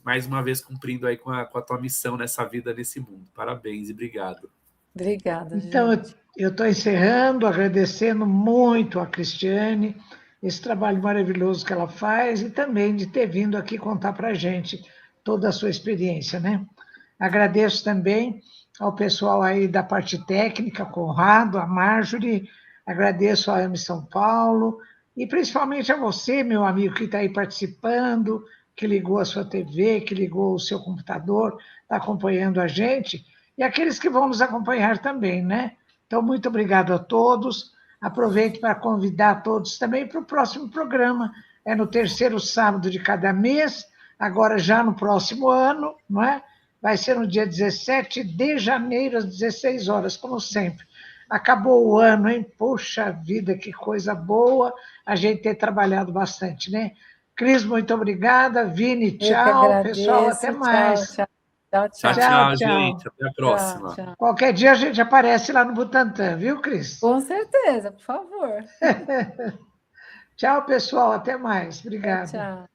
mais uma vez, cumprindo aí com a tua missão nessa vida, nesse mundo. Parabéns e obrigado. Obrigada, então, gente. Eu estou encerrando, agradecendo muito a Cristiane, esse trabalho maravilhoso que ela faz e também de ter vindo aqui contar para a gente toda a sua experiência, né? Agradeço também ao pessoal aí da parte técnica, Conrado, a Marjorie, agradeço a AME São Paulo e principalmente a você, meu amigo, que está aí participando, que ligou a sua TV, que ligou o seu computador, está acompanhando a gente, e aqueles que vão nos acompanhar também, né? Então, muito obrigado a todos. Aproveito para convidar todos também para o próximo programa. É no terceiro sábado de cada mês, agora já no próximo ano, não é? Vai ser no dia 17 de janeiro, às 16 horas, como sempre. Acabou o ano, hein? Puxa vida, que coisa boa a gente ter trabalhado bastante, né? Cris, muito obrigada. Vini, tchau. Pessoal, até mais. Tchau, gente. Até a próxima. Tchau. Qualquer dia a gente aparece lá no Butantã, viu, Cris? Com certeza, por favor. Tchau, pessoal. Até mais. Obrigada. Tchau.